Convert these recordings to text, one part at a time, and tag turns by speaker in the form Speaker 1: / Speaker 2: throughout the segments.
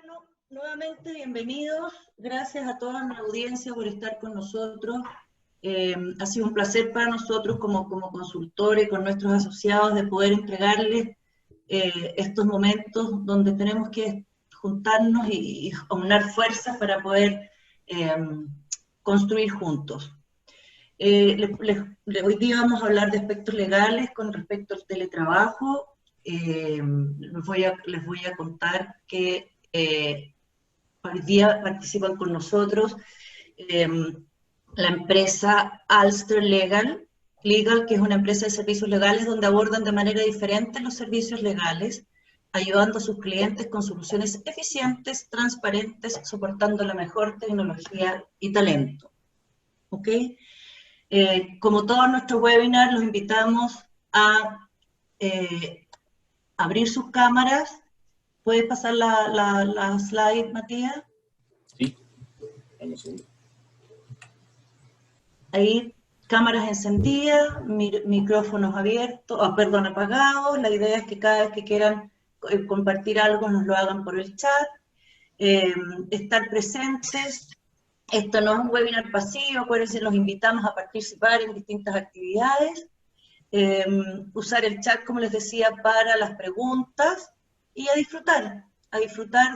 Speaker 1: Bueno, nuevamente bienvenidos. Gracias a toda la audiencia por estar con nosotros. Ha sido un placer para nosotros como consultores, con nuestros asociados, de poder entregarles estos momentos donde tenemos que juntarnos y aunar fuerzas para poder construir juntos. Hoy día vamos a hablar de aspectos legales con respecto al teletrabajo. Les voy a contar que hoy día participan con nosotros la empresa Alster Legal, que es una empresa de servicios legales donde abordan de manera diferente los servicios legales, ayudando a sus clientes con soluciones eficientes, transparentes, soportando la mejor tecnología y talento. ¿Ok? Como todos nuestros webinars, los invitamos a abrir sus cámaras. ¿Puedes pasar la slide, Matías?
Speaker 2: Sí, vamos a ver.
Speaker 1: Ahí, cámaras encendidas, micrófonos abiertos, apagados. La idea es que cada vez que quieran compartir algo nos lo hagan por el chat. Estar presentes. Esto no es un webinar pasivo, acuérdense, los invitamos a participar en distintas actividades. Usar el chat, como les decía, para las preguntas y a disfrutar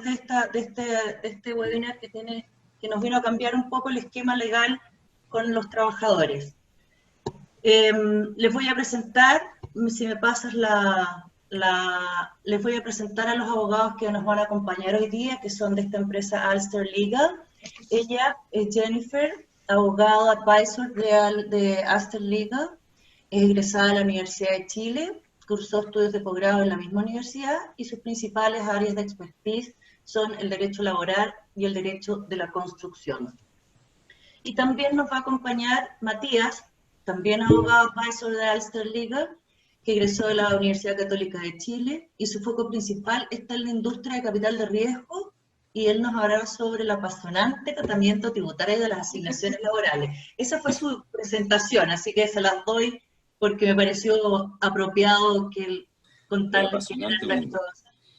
Speaker 1: de este webinar que nos vino a cambiar un poco el esquema legal con los trabajadores. Les voy a presentar, si me pasas les voy a presentar a los abogados que nos van a acompañar hoy día, que son de esta empresa Alster Legal. Ella es Jennifer, abogada advisor de Alster Legal, es egresada de la Universidad de Chile, cursó estudios de posgrado en la misma universidad y sus principales áreas de expertise son el derecho laboral y el derecho de la construcción. Y también nos va a acompañar Matías, también abogado advisor de Alster Legal, que egresó de la Universidad Católica de Chile, y su foco principal está en la industria de capital de riesgo, y él nos hablará sobre el apasionante tratamiento tributario de las asignaciones laborales. Esa fue su presentación, así que se las doy porque me pareció apropiado que contarles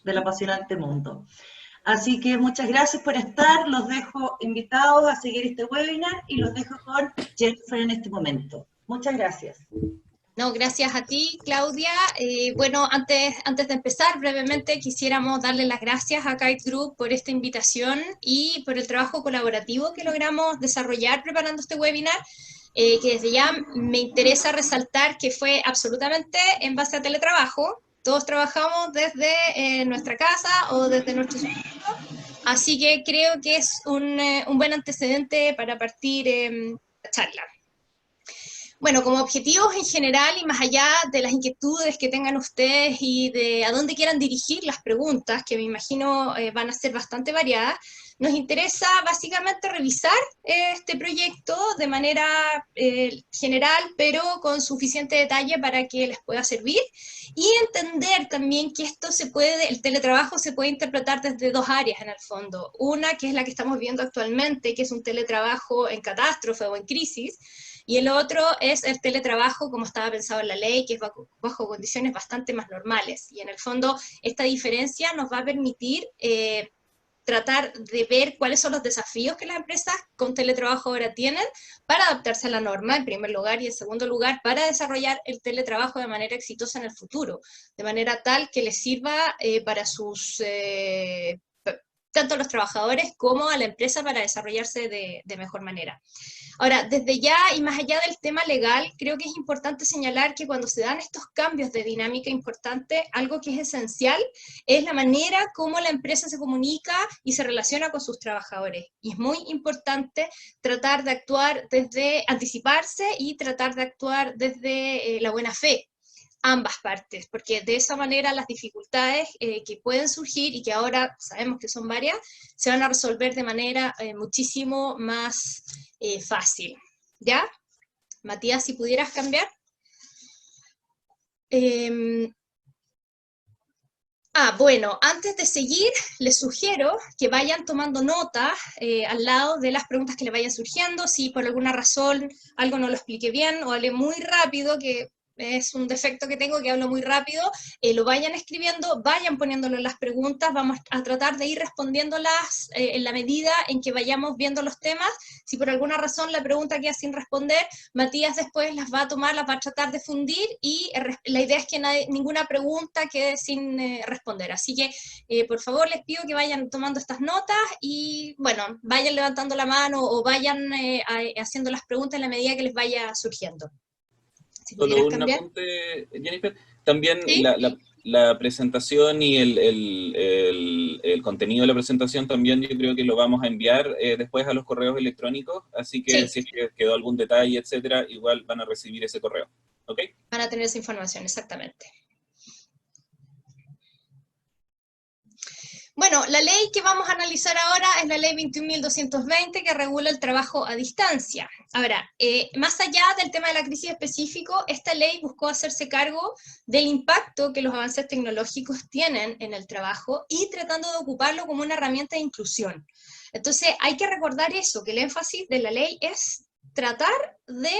Speaker 1: del apasionante mundo. Así que muchas gracias por estar, los dejo invitados a seguir este webinar y los dejo con Jennifer en este momento. Muchas gracias.
Speaker 3: No, gracias a ti, Claudia. Bueno, antes de empezar, brevemente quisiéramos darle las gracias a Kite Group por esta invitación y por el trabajo colaborativo que logramos desarrollar preparando este webinar, que desde ya me interesa resaltar que fue absolutamente en base a teletrabajo. Todos trabajamos desde nuestra casa o desde nuestro estudio, así que creo que es un buen antecedente para partir la charla. Bueno, como objetivos en general y más allá de las inquietudes que tengan ustedes y de a dónde quieran dirigir las preguntas, que me imagino van a ser bastante variadas, nos interesa básicamente revisar este proyecto de manera general, pero con suficiente detalle para que les pueda servir, y entender también que el teletrabajo se puede interpretar desde dos áreas en el fondo. Una, que es la que estamos viendo actualmente, que es un teletrabajo en catástrofe o en crisis, y el otro es el teletrabajo como estaba pensado en la ley, que es bajo condiciones bastante más normales. Y en el fondo, esta diferencia nos va a permitir tratar de ver cuáles son los desafíos que las empresas con teletrabajo ahora tienen para adaptarse a la norma, en primer lugar, y en segundo lugar, para desarrollar el teletrabajo de manera exitosa en el futuro, de manera tal que les sirva para tanto a los trabajadores como a la empresa para desarrollarse de mejor manera. Ahora, desde ya y más allá del tema legal, creo que es importante señalar que cuando se dan estos cambios de dinámica importante, algo que es esencial es la manera como la empresa se comunica y se relaciona con sus trabajadores. Y es muy importante tratar de actuar anticiparse y tratar de actuar desde la buena fe. Ambas partes, porque de esa manera las dificultades que pueden surgir y que ahora sabemos que son varias, se van a resolver de manera muchísimo más fácil. ¿Ya? Matías, si pudieras cambiar. Bueno, antes de seguir, les sugiero que vayan tomando nota al lado de las preguntas que les vayan surgiendo. Si por alguna razón algo no lo expliqué bien o hablé muy rápido, que es un defecto que tengo, que hablo muy rápido, lo vayan escribiendo, vayan poniéndolo en las preguntas, vamos a tratar de ir respondiéndolas en la medida en que vayamos viendo los temas. Si por alguna razón la pregunta queda sin responder, Matías después las va a tomar, las va a tratar de fundir, y la idea es que ninguna pregunta quede sin responder. Así que, por favor, les pido que vayan tomando estas notas y, bueno, vayan levantando la mano o vayan haciendo las preguntas en la medida que les vaya surgiendo. Si
Speaker 2: Solo
Speaker 3: pudieras
Speaker 2: un
Speaker 3: cambiar.
Speaker 2: apunte, Jennifer. También
Speaker 3: ¿Sí?
Speaker 2: la presentación y el contenido de la presentación también yo creo que lo vamos a enviar después a los correos electrónicos, así que
Speaker 3: Sí,
Speaker 2: si es que quedó algún detalle, etcétera, igual van a recibir ese correo. ¿Ok?
Speaker 3: van a tener esa información, exactamente. Bueno, la ley que vamos a analizar ahora es la ley 21.220, que regula el trabajo a distancia. Ahora, más allá del tema de la crisis específico, esta ley buscó hacerse cargo del impacto que los avances tecnológicos tienen en el trabajo y tratando de ocuparlo como una herramienta de inclusión. Entonces, hay que recordar eso, que el énfasis de la ley es tratar de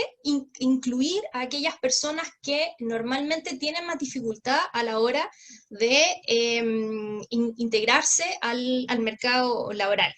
Speaker 3: incluir a aquellas personas que normalmente tienen más dificultad a la hora de integrarse al mercado laboral.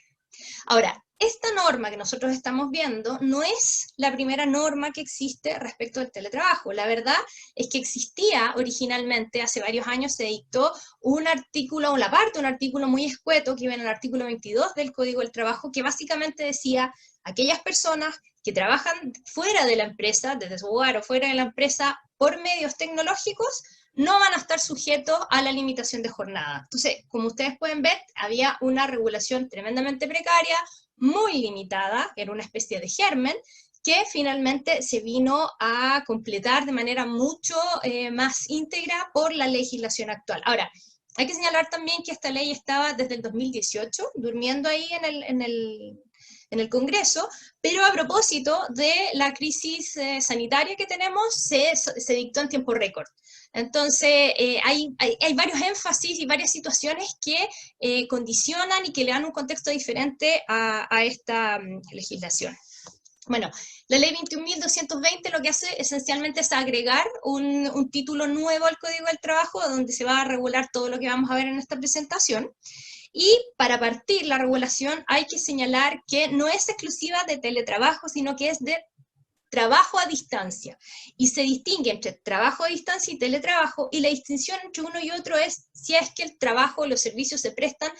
Speaker 3: Ahora, esta norma que nosotros estamos viendo no es la primera norma que existe respecto al teletrabajo. La verdad es que existía originalmente, hace varios años se dictó un artículo, una parte, un artículo muy escueto que iba en el artículo 22 del Código del Trabajo, que básicamente decía: aquellas personas que trabajan fuera de la empresa, desde su hogar o fuera de la empresa, por medios tecnológicos, no van a estar sujetos a la limitación de jornada. Entonces, como ustedes pueden ver, había una regulación tremendamente precaria, muy limitada, era una especie de germen, que finalmente se vino a completar de manera mucho más íntegra por la legislación actual. Ahora, hay que señalar también que esta ley estaba desde el 2018, durmiendo ahí en el Congreso, pero a propósito de la crisis sanitaria que tenemos, se dictó en tiempo récord. Entonces, hay varios énfasis y varias situaciones que condicionan y que le dan un contexto diferente a esta legislación. Bueno, la ley 21.220 lo que hace esencialmente es agregar un título nuevo al Código del Trabajo, donde se va a regular todo lo que vamos a ver en esta presentación. Y para partir la regulación hay que señalar que no es exclusiva de teletrabajo, sino que es de trabajo a distancia. Y se distingue entre trabajo a distancia y teletrabajo, y la distinción entre uno y otro es si es que el trabajo o los servicios se prestan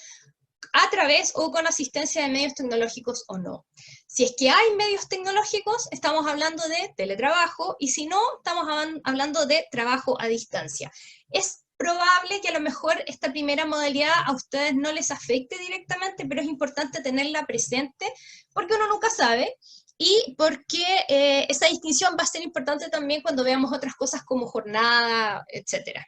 Speaker 3: a través o con asistencia de medios tecnológicos o no. Si es que hay medios tecnológicos, estamos hablando de teletrabajo, y si no, estamos hablando de trabajo a distancia. Es probable que a lo mejor esta primera modalidad a ustedes no les afecte directamente, pero es importante tenerla presente porque uno nunca sabe, y porque esa distinción va a ser importante también cuando veamos otras cosas como jornada, etcétera.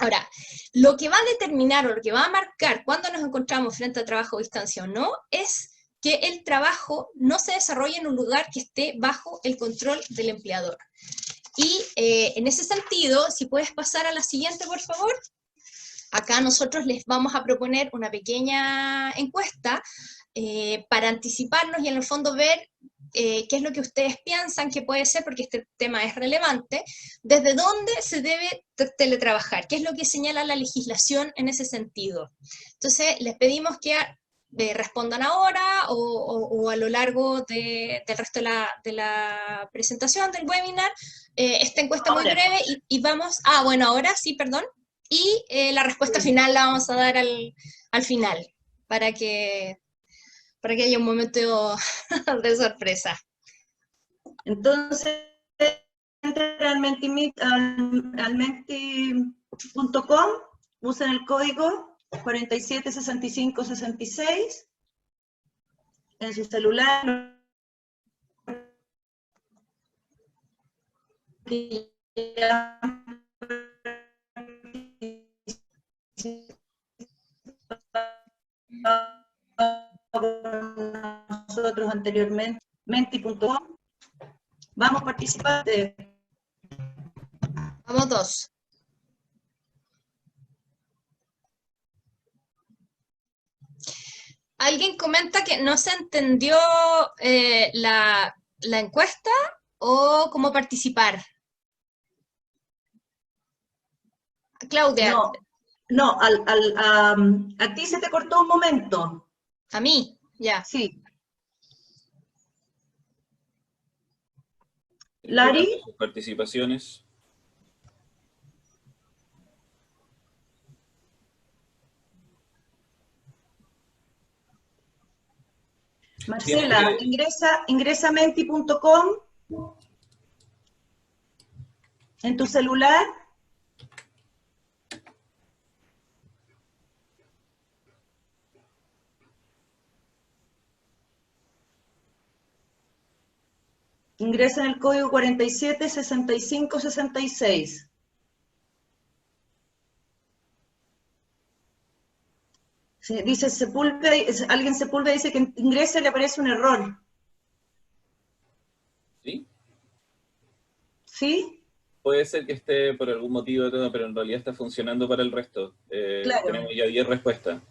Speaker 3: Ahora, lo que va a determinar o lo que va a marcar cuando nos encontramos frente a trabajo a distancia o no es que el trabajo no se desarrolle en un lugar que esté bajo el control del empleador. Y en ese sentido, si puedes pasar a la siguiente, por favor. Acá nosotros les vamos a proponer una pequeña encuesta para anticiparnos y en el fondo ver qué es lo que ustedes piensan que puede ser, porque este tema es relevante, desde dónde se debe teletrabajar, qué es lo que señala la legislación en ese sentido. Entonces, les pedimos que respondan ahora o a lo largo del resto de la presentación, del webinar. Esta encuesta muy breve y vamos... Ah, bueno, ahora sí, perdón. Y la respuesta final la vamos a dar al final, para que haya un momento de sorpresa.
Speaker 1: Entonces, entren al menti.com, usen el código 476566 en su celular. Nosotros anteriormente, menti.com. Vamos a participar
Speaker 3: Vamos dos. ¿Alguien comenta que no se entendió la encuesta o cómo participar? Claudia,
Speaker 1: No, no, a ti se te cortó un momento.
Speaker 3: a mí, ya.
Speaker 1: Sí.
Speaker 2: Esperando
Speaker 1: Lari,
Speaker 2: sus participaciones.
Speaker 1: Marcela, ingresa a menti.com en tu celular. Ingresa en el código 476566. Dice Sepúlveda, alguien Sepúlveda dice que ingresa y le aparece un error.
Speaker 2: ¿Sí?
Speaker 1: ¿Sí?
Speaker 2: Puede ser que esté por algún motivo, pero en realidad está funcionando para el resto.
Speaker 1: Claro.
Speaker 2: Tenemos ya 10 respuestas.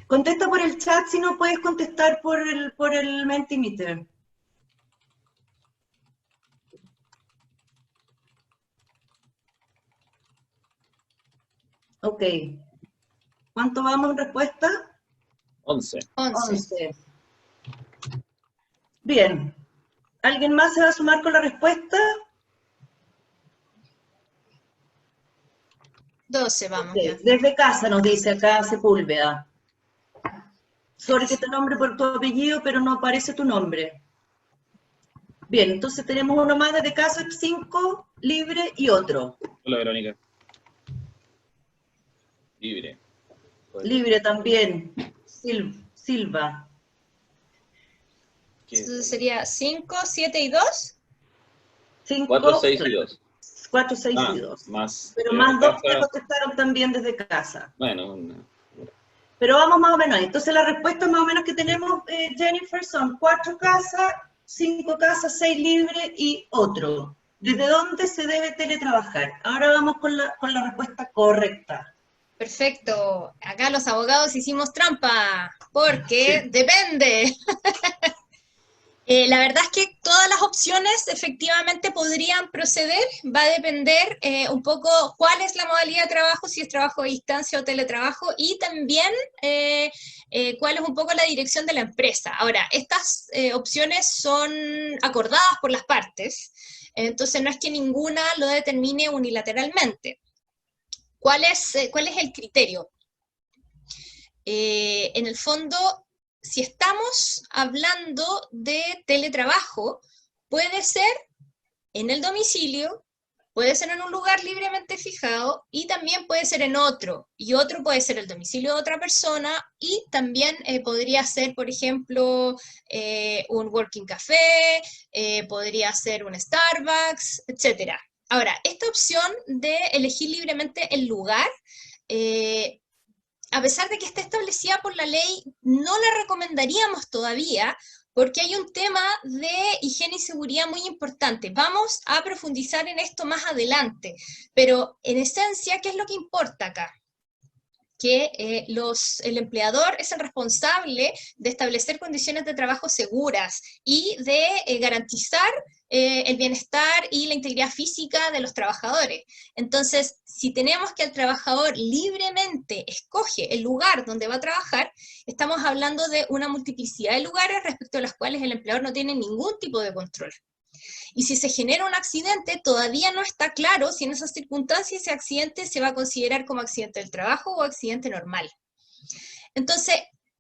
Speaker 1: Contesta por el chat si no puedes contestar por el Mentimeter. Ok. ¿Cuánto vamos en respuesta?
Speaker 2: 11.
Speaker 3: 11.
Speaker 1: Bien. ¿Alguien más se va a sumar con la respuesta?
Speaker 3: 12 vamos
Speaker 1: Ok.
Speaker 3: ya.
Speaker 1: Desde casa nos dice acá Sepúlveda. Sorry que te nombre por tu apellido, pero no aparece tu nombre. Bien, entonces tenemos uno más desde casa, 5, libre y otro.
Speaker 2: Hola, Verónica. Libre.
Speaker 1: Libre también. Silva.
Speaker 3: Entonces sería 5, 7 y 2.
Speaker 1: 5,
Speaker 2: 4, 6 y 2.
Speaker 1: 4, 6 y 2.
Speaker 2: Más.
Speaker 1: Pero más 2 que
Speaker 2: casa.
Speaker 1: contestaron también desde casa.
Speaker 2: Bueno,
Speaker 1: Pero vamos más o menos ahí. Entonces la respuesta más o menos que tenemos, Jennifer, son 4 casas, 5 casas, 6 libres y otro. ¿Desde dónde se debe teletrabajar? Ahora vamos con la respuesta correcta.
Speaker 3: Perfecto. Acá los abogados hicimos trampa, porque
Speaker 1: Sí.
Speaker 3: depende. La verdad es que todas las opciones efectivamente podrían proceder, va a depender un poco cuál es la modalidad de trabajo, si es trabajo a distancia o teletrabajo, y también cuál es un poco la dirección de la empresa. Ahora, estas opciones son acordadas por las partes, entonces no es que ninguna lo determine unilateralmente. ¿Cuál es el criterio? En el fondo, si estamos hablando de teletrabajo, puede ser en el domicilio, puede ser en un lugar libremente fijado y también puede ser en otro. Y otro puede ser el domicilio de otra persona y también podría ser, por ejemplo, un working café, podría ser un Starbucks, etc. Ahora, esta opción de elegir libremente el lugar, a pesar de que está establecida por la ley, no la recomendaríamos todavía porque hay un tema de higiene y seguridad muy importante. Vamos a profundizar en esto más adelante, pero en esencia, ¿qué es lo que importa acá? Que el empleador es el responsable de establecer condiciones de trabajo seguras y de garantizar el bienestar y la integridad física de los trabajadores. Entonces, si tenemos que el trabajador libremente escoge el lugar donde va a trabajar, estamos hablando de una multiplicidad de lugares respecto a los cuales el empleador no tiene ningún tipo de control. Y si se genera un accidente, todavía no está claro si en esas circunstancias ese accidente se va a considerar como accidente del trabajo o accidente normal. Entonces,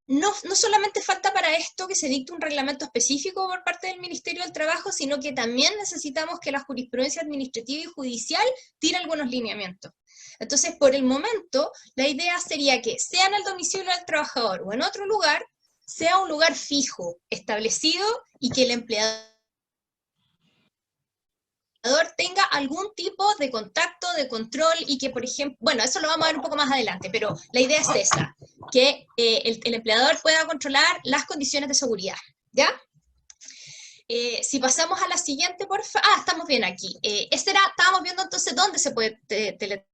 Speaker 3: no solamente falta para esto que se dicte un reglamento específico por parte del Ministerio del Trabajo, sino que también necesitamos que la jurisprudencia administrativa y judicial tire algunos lineamientos. Entonces, por el momento, la idea sería que sea en el domicilio del trabajador o en otro lugar, sea un lugar fijo, establecido, y que el empleador tenga algún tipo de contacto, de control, y que, por ejemplo, bueno, eso lo vamos a ver un poco más adelante, pero la idea es esa, que el empleador pueda controlar las condiciones de seguridad, ¿ya? Si pasamos a la siguiente, por favor. Ah, estamos bien aquí. Estábamos viendo entonces dónde se puede teletrabajar.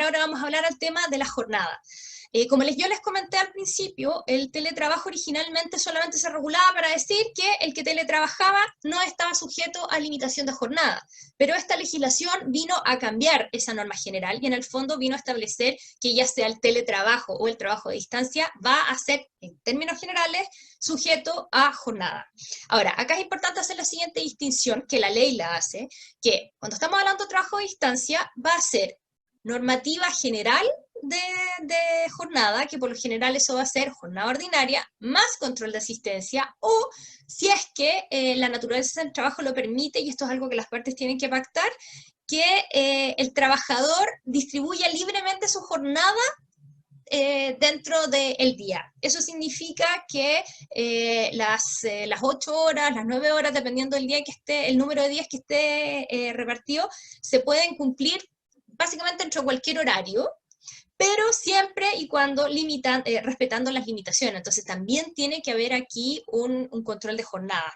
Speaker 3: Ahora vamos a hablar al tema de la jornada. Como yo les comenté al principio, el teletrabajo originalmente solamente se regulaba para decir que el que teletrabajaba no estaba sujeto a limitación de jornada, pero esta legislación vino a cambiar esa norma general y en el fondo vino a establecer que ya sea el teletrabajo o el trabajo de distancia va a ser, en términos generales, sujeto a jornada. Ahora, acá es importante hacer la siguiente distinción, que la ley la hace, que cuando estamos hablando de trabajo de distancia va a ser normativa general de jornada, que por lo general eso va a ser jornada ordinaria, más control de asistencia, o si es que la naturaleza del trabajo lo permite, y esto es algo que las partes tienen que pactar, que el trabajador distribuya libremente su jornada dentro del día. Eso significa que las 8 horas, las 9 horas, dependiendo del día que esté, el número de días que esté repartido, se pueden cumplir básicamente entre cualquier horario, pero siempre y cuando respetando las limitaciones. Entonces también tiene que haber aquí un control de jornada.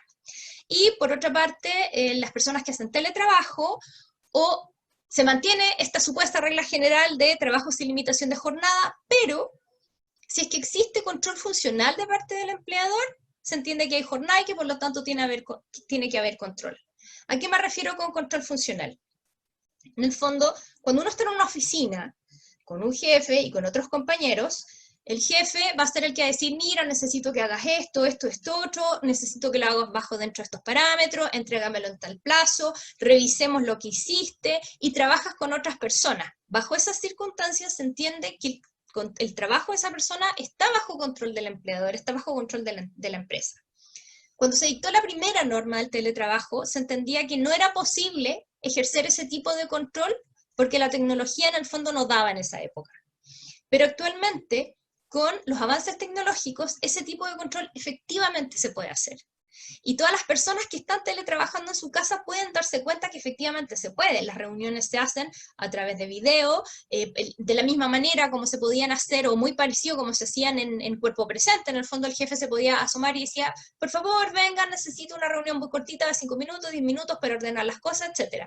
Speaker 3: Y por otra parte, las personas que hacen teletrabajo, o se mantiene esta supuesta regla general de trabajo sin limitación de jornada, pero si es que existe control funcional de parte del empleador, se entiende que hay jornada y que por lo tanto tiene que haber control. ¿A qué me refiero con control funcional? En el fondo, cuando uno está en una oficina con un jefe y con otros compañeros, el jefe va a ser el que va a decir, mira, necesito que hagas esto, esto, esto, otro, necesito que lo hagas bajo dentro de estos parámetros, entrégamelo en tal plazo, revisemos lo que hiciste, y trabajas con otras personas. Bajo esas circunstancias se entiende que el trabajo de esa persona está bajo control del empleador, está bajo control de la empresa. Cuando se dictó la primera norma del teletrabajo, se entendía que no era posible ejercer ese tipo de control porque la tecnología en el fondo no daba en esa época. Pero actualmente, con los avances tecnológicos, ese tipo de control efectivamente se puede hacer. Y todas las personas que están teletrabajando en su casa pueden darse cuenta que efectivamente se puede. Las reuniones se hacen a través de video, de la misma manera como se podían hacer, o muy parecido como se hacían en cuerpo presente. En el fondo el jefe se podía asomar y decía, por favor, vengan, necesito una reunión muy cortita de 5 minutos, 10 minutos para ordenar las cosas, etc.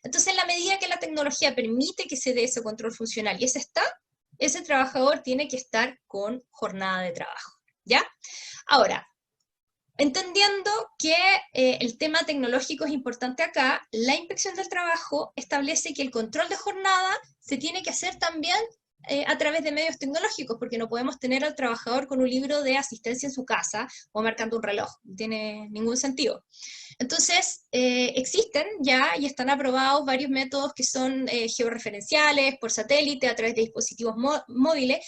Speaker 3: Entonces, en la medida que la tecnología permite que se dé ese control funcional, y ese trabajador tiene que estar con jornada de trabajo, ¿ya? Ahora, entendiendo que el tema tecnológico es importante acá, la Inspección del Trabajo establece que el control de jornada se tiene que hacer también a través de medios tecnológicos, porque no podemos tener al trabajador con un libro de asistencia en su casa o marcando un reloj, no tiene ningún sentido. Entonces, existen ya y están aprobados varios métodos que son georreferenciales, por satélite, a través de dispositivos móviles.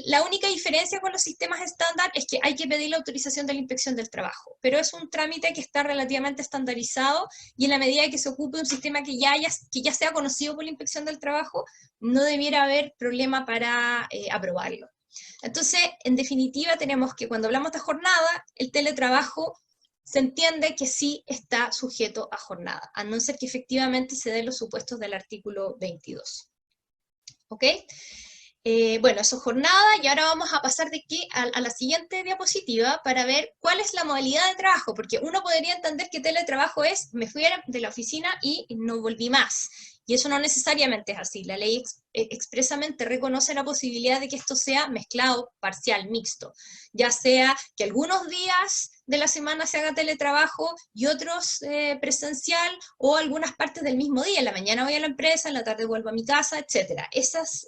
Speaker 3: La única diferencia con los sistemas estándar es que hay que pedir la autorización de la Inspección del Trabajo, pero es un trámite que está relativamente estandarizado, y en la medida que se ocupe un sistema que ya sea conocido por la Inspección del Trabajo, no debiera haber problema para aprobarlo. Entonces, en definitiva, tenemos que cuando hablamos de jornada, el teletrabajo se entiende que sí está sujeto a jornada, a no ser que efectivamente se den los supuestos del artículo 22. ¿Ok? Bueno, eso es jornada, y ahora vamos a pasar a la siguiente diapositiva para ver cuál es la modalidad de trabajo, porque uno podría entender que teletrabajo es, me fui de la oficina y no volví más. Y eso no necesariamente es así. La ley expresamente reconoce la posibilidad de que esto sea mezclado, parcial, mixto. Ya sea que algunos días de la semana se haga teletrabajo y otros presencial, o algunas partes del mismo día. En la mañana voy a la empresa, en la tarde vuelvo a mi casa, etc. Esas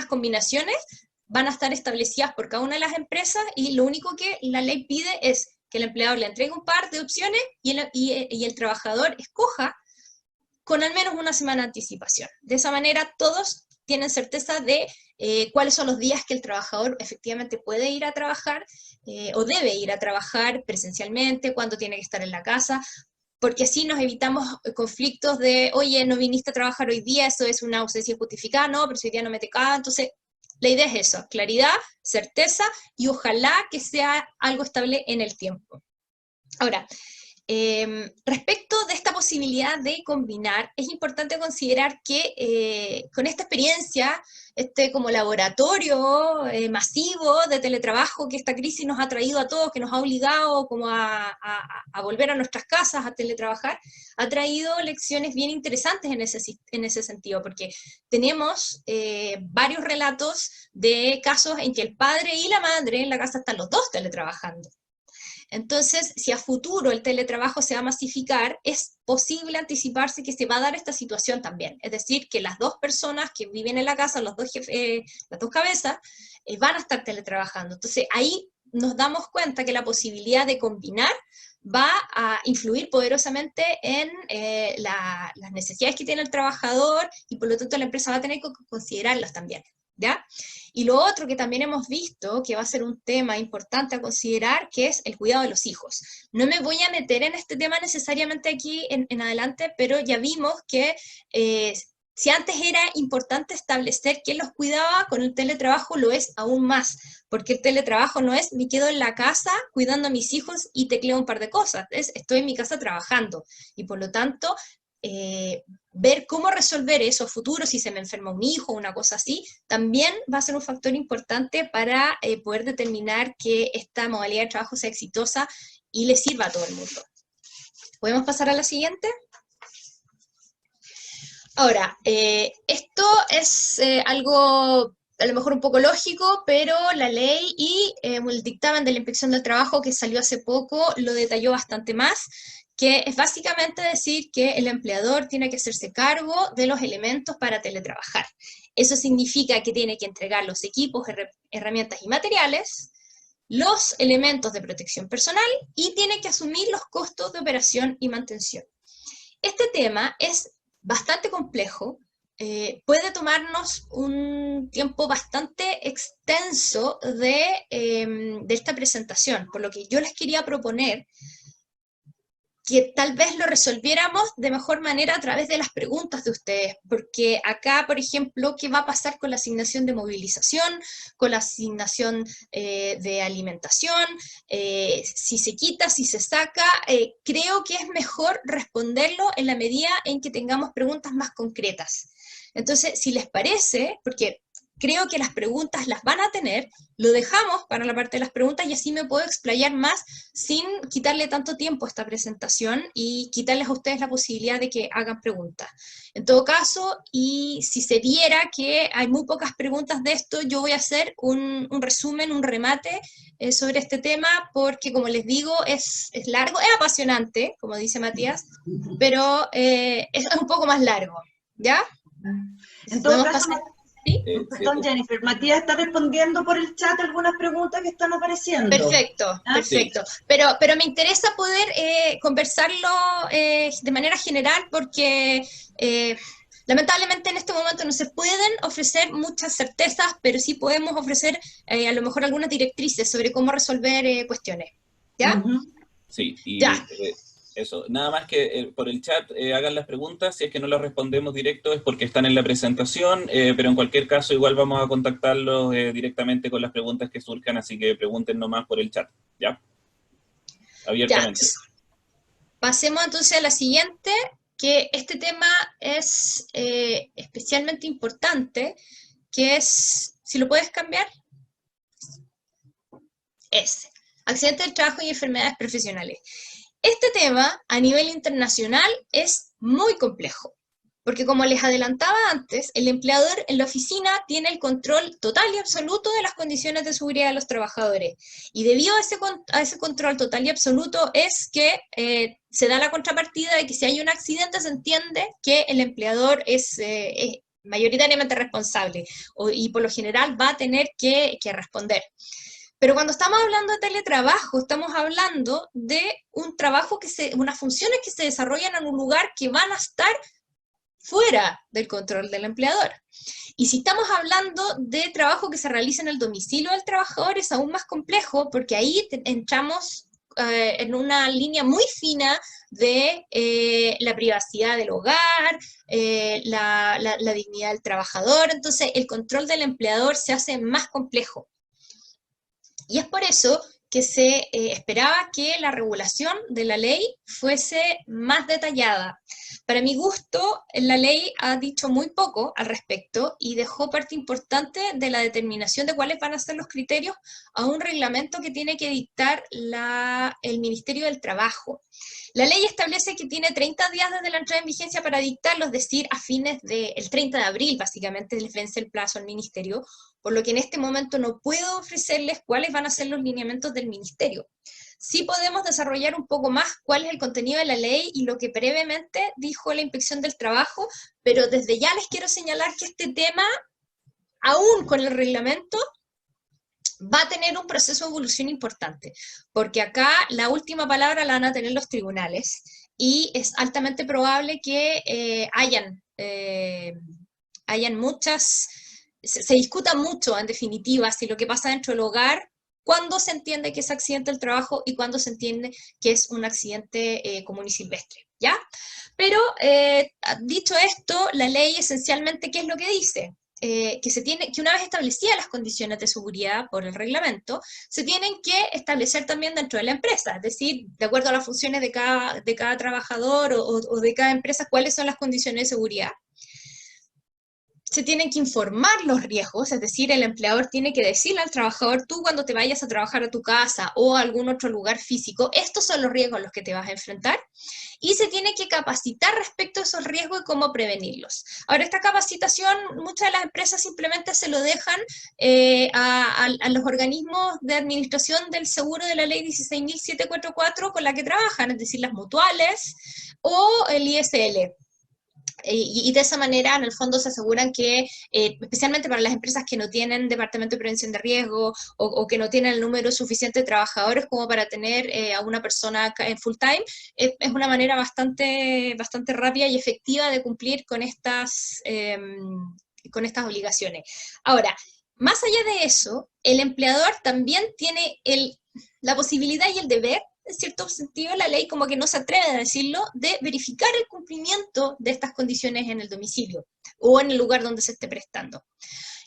Speaker 3: combinaciones van a estar establecidas por cada una de las empresas, y lo único que la ley pide es que el empleador le entregue un par de opciones y el trabajador escoja con al menos una semana de anticipación. De esa manera todos tienen certeza de cuáles son los días que el trabajador efectivamente puede ir a trabajar o debe ir a trabajar presencialmente, cuándo tiene que estar en la casa, porque así nos evitamos conflictos de, oye, no viniste a trabajar hoy día, eso es una ausencia justificada, no, pero si hoy día no me tocaba. Entonces, la idea es eso, claridad, certeza, y ojalá que sea algo estable en el tiempo. Ahora, Respecto de esta posibilidad de combinar, es importante considerar que con esta experiencia, como laboratorio masivo de teletrabajo que esta crisis nos ha traído a todos, que nos ha obligado como a volver a nuestras casas a teletrabajar, ha traído lecciones bien interesantes en ese sentido, porque tenemos varios relatos de casos en que el padre y la madre en la casa están los dos teletrabajando. Entonces, si a futuro el teletrabajo se va a masificar, es posible anticiparse que se va a dar esta situación también. Es decir, que las dos personas que viven en la casa, las dos cabezas, van a estar teletrabajando. Entonces, ahí nos damos cuenta que la posibilidad de combinar va a influir poderosamente en las necesidades que tiene el trabajador, y por lo tanto la empresa va a tener que considerarlas también, ¿ya? Y lo otro que también hemos visto, que va a ser un tema importante a considerar, que es el cuidado de los hijos. No me voy a meter en este tema necesariamente aquí en adelante, pero ya vimos que si antes era importante establecer quién los cuidaba, con el teletrabajo lo es aún más, porque el teletrabajo no es me quedo en la casa cuidando a mis hijos y tecleo un par de cosas, es estoy en mi casa trabajando, y por lo tanto ver cómo resolver eso a futuro, si se me enferma un hijo o una cosa así, también va a ser un factor importante para poder determinar que esta modalidad de trabajo sea exitosa y le sirva a todo el mundo. ¿Podemos pasar a la siguiente? Ahora, esto es algo a lo mejor un poco lógico, pero la ley y el dictamen de la Inspección del Trabajo que salió hace poco lo detalló bastante más, que es básicamente decir que el empleador tiene que hacerse cargo de los elementos para teletrabajar. Eso significa que tiene que entregar los equipos, herramientas y materiales, los elementos de protección personal, y tiene que asumir los costos de operación y mantención. Este tema es bastante complejo, puede tomarnos un tiempo bastante extenso de esta presentación, por lo que yo les quería proponer que tal vez lo resolviéramos de mejor manera a través de las preguntas de ustedes, porque acá, por ejemplo, ¿qué va a pasar con la asignación de movilización, con la asignación de alimentación? Si se quita, si se saca, creo que es mejor responderlo en la medida en que tengamos preguntas más concretas. Entonces, si les parece, porque creo que las preguntas las van a tener, lo dejamos para la parte de las preguntas y así me puedo explayar más sin quitarle tanto tiempo a esta presentación y quitarles a ustedes la posibilidad de que hagan preguntas. En todo caso, y si se viera que hay muy pocas preguntas de esto, yo voy a hacer un resumen, un remate sobre este tema, porque como les digo, es largo, es apasionante, como dice Matías, pero es un poco más largo, ¿ya?
Speaker 1: En todo caso,
Speaker 3: ¿sí?
Speaker 1: Perdón, Jennifer, Matías está respondiendo por el chat algunas preguntas que están apareciendo.
Speaker 3: Perfecto, perfecto. Sí. Pero me interesa poder conversarlo de manera general, porque lamentablemente en este momento no se pueden ofrecer muchas certezas, pero sí podemos ofrecer a lo mejor algunas directrices sobre cómo resolver cuestiones. ¿Ya?
Speaker 2: Sí, y
Speaker 3: ya.
Speaker 2: Eso, nada más que por el chat hagan las preguntas, si es que no las respondemos directo es porque están en la presentación, pero en cualquier caso igual vamos a contactarlos directamente con las preguntas que surjan, así que pregunten nomás por el chat, ¿ya? Abiertamente.
Speaker 3: Ya. Pasemos entonces a la siguiente, que este tema es especialmente importante, que es, si lo puedes cambiar, es accidentes del trabajo y enfermedades profesionales. Este tema, a nivel internacional, es muy complejo, porque como les adelantaba antes, el empleador en la oficina tiene el control total y absoluto de las condiciones de seguridad de los trabajadores, y debido a ese control total y absoluto es que se da la contrapartida de que si hay un accidente se entiende que el empleador es mayoritariamente responsable, y por lo general va a tener que responder. Pero cuando estamos hablando de teletrabajo, estamos hablando de un trabajo unas funciones que se desarrollan en un lugar que van a estar fuera del control del empleador. Y si estamos hablando de trabajo que se realiza en el domicilio del trabajador, es aún más complejo, porque ahí entramos en una línea muy fina de la privacidad del hogar, la dignidad del trabajador. Entonces el control del empleador se hace más complejo. Y es por eso que se esperaba que la regulación de la ley fuese más detallada. Para mi gusto, la ley ha dicho muy poco al respecto y dejó parte importante de la determinación de cuáles van a ser los criterios a un reglamento que tiene que dictar el Ministerio del Trabajo. La ley establece que tiene 30 días desde la entrada en vigencia para dictarlo, es decir, a fines del 30 de abril, básicamente, les vence el plazo al Ministerio, por lo que en este momento no puedo ofrecerles cuáles van a ser los lineamientos del Ministerio. Sí podemos desarrollar un poco más cuál es el contenido de la ley y lo que brevemente dijo la Inspección del Trabajo, pero desde ya les quiero señalar que este tema, aún con el reglamento, va a tener un proceso de evolución importante, porque acá la última palabra la van a tener los tribunales, y es altamente probable que hayan muchas, se discuta mucho en definitiva si lo que pasa dentro del hogar, cuándo se entiende que es accidente del trabajo y cuándo se entiende que es un accidente común y silvestre, ¿ya? Pero dicho esto, la ley esencialmente, ¿qué es lo que dice? Que una vez establecidas las condiciones de seguridad por el reglamento, se tienen que establecer también dentro de la empresa, es decir, de acuerdo a las funciones de cada trabajador o de cada empresa, cuáles son las condiciones de seguridad. Se tienen que informar los riesgos, es decir, el empleador tiene que decirle al trabajador, tú cuando te vayas a trabajar a tu casa o a algún otro lugar físico, estos son los riesgos a los que te vas a enfrentar, y se tiene que capacitar respecto a esos riesgos y cómo prevenirlos. Ahora, esta capacitación, muchas de las empresas simplemente se lo dejan a los organismos de administración del seguro de la ley 16.744 con la que trabajan, es decir, las mutuales o el ISL. Y de esa manera, en el fondo, se aseguran que, especialmente para las empresas que no tienen departamento de prevención de riesgo o que no tienen el número suficiente de trabajadores como para tener a una persona en full time, es una manera bastante rápida y efectiva de cumplir con estas obligaciones. Ahora, más allá de eso, el empleador también tiene la posibilidad y el deber, en cierto sentido, la ley como que no se atreve a decirlo, de verificar el cumplimiento de estas condiciones en el domicilio o en el lugar donde se esté prestando.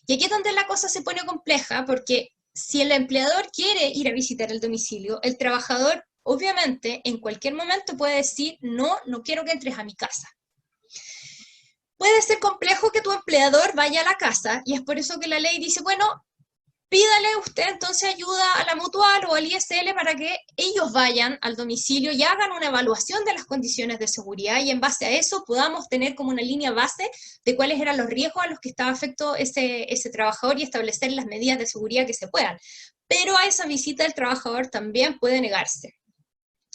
Speaker 3: Y aquí es donde la cosa se pone compleja, porque si el empleador quiere ir a visitar el domicilio, el trabajador obviamente en cualquier momento puede decir, no quiero que entres a mi casa. Puede ser complejo que tu empleador vaya a la casa, y es por eso que la ley dice, bueno, pídale usted entonces ayuda a la mutual o al ISL para que ellos vayan al domicilio y hagan una evaluación de las condiciones de seguridad, y en base a eso podamos tener como una línea base de cuáles eran los riesgos a los que estaba afecto ese trabajador y establecer las medidas de seguridad que se puedan. Pero a esa visita el trabajador también puede negarse.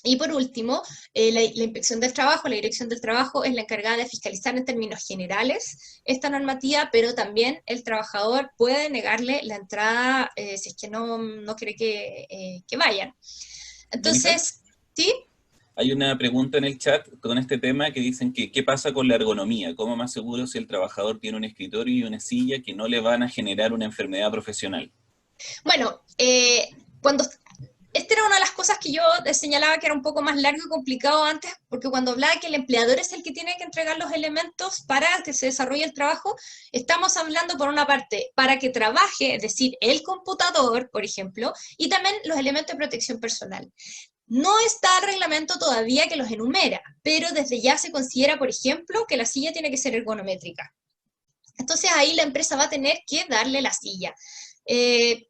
Speaker 3: Y por último, la Inspección del Trabajo, la Dirección del Trabajo, es la encargada de fiscalizar en términos generales esta normativa, pero también el trabajador puede negarle la entrada si es que no quiere que vayan. Entonces, ¿sí?
Speaker 2: Hay una pregunta en el chat con este tema que dicen que ¿qué pasa con la ergonomía? ¿Cómo más seguro si el trabajador tiene un escritorio y una silla que no le van a generar una enfermedad profesional?
Speaker 3: Bueno, esta era una de las cosas que yo señalaba que era un poco más largo y complicado antes, porque cuando hablaba que el empleador es el que tiene que entregar los elementos para que se desarrolle el trabajo, estamos hablando por una parte para que trabaje, es decir, el computador, por ejemplo, y también los elementos de protección personal. No está el reglamento todavía que los enumera, pero desde ya se considera, por ejemplo, que la silla tiene que ser ergonométrica. Entonces ahí la empresa va a tener que darle la silla.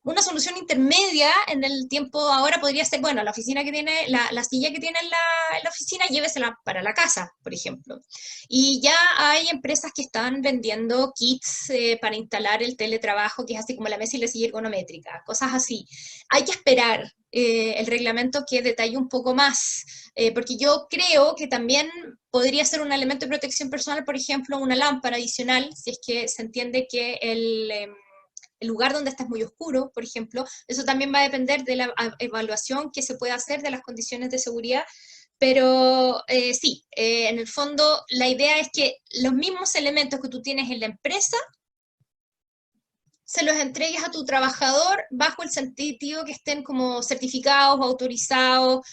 Speaker 3: Una solución intermedia en el tiempo ahora podría ser, bueno, la oficina que tiene, la silla que tiene en la oficina, llévesela para la casa, por ejemplo. Y ya hay empresas que están vendiendo kits para instalar el teletrabajo, que es así como la mesa y la silla ergonométrica, cosas así. Hay que esperar el reglamento que detalle un poco más, porque yo creo que también podría ser un elemento de protección personal, por ejemplo, una lámpara adicional, si es que se entiende que el lugar donde está es muy oscuro, por ejemplo. Eso también va a depender de la evaluación que se pueda hacer de las condiciones de seguridad, pero sí, en el fondo la idea es que los mismos elementos que tú tienes en la empresa se los entregues a tu trabajador bajo el sentido que estén como certificados o autorizados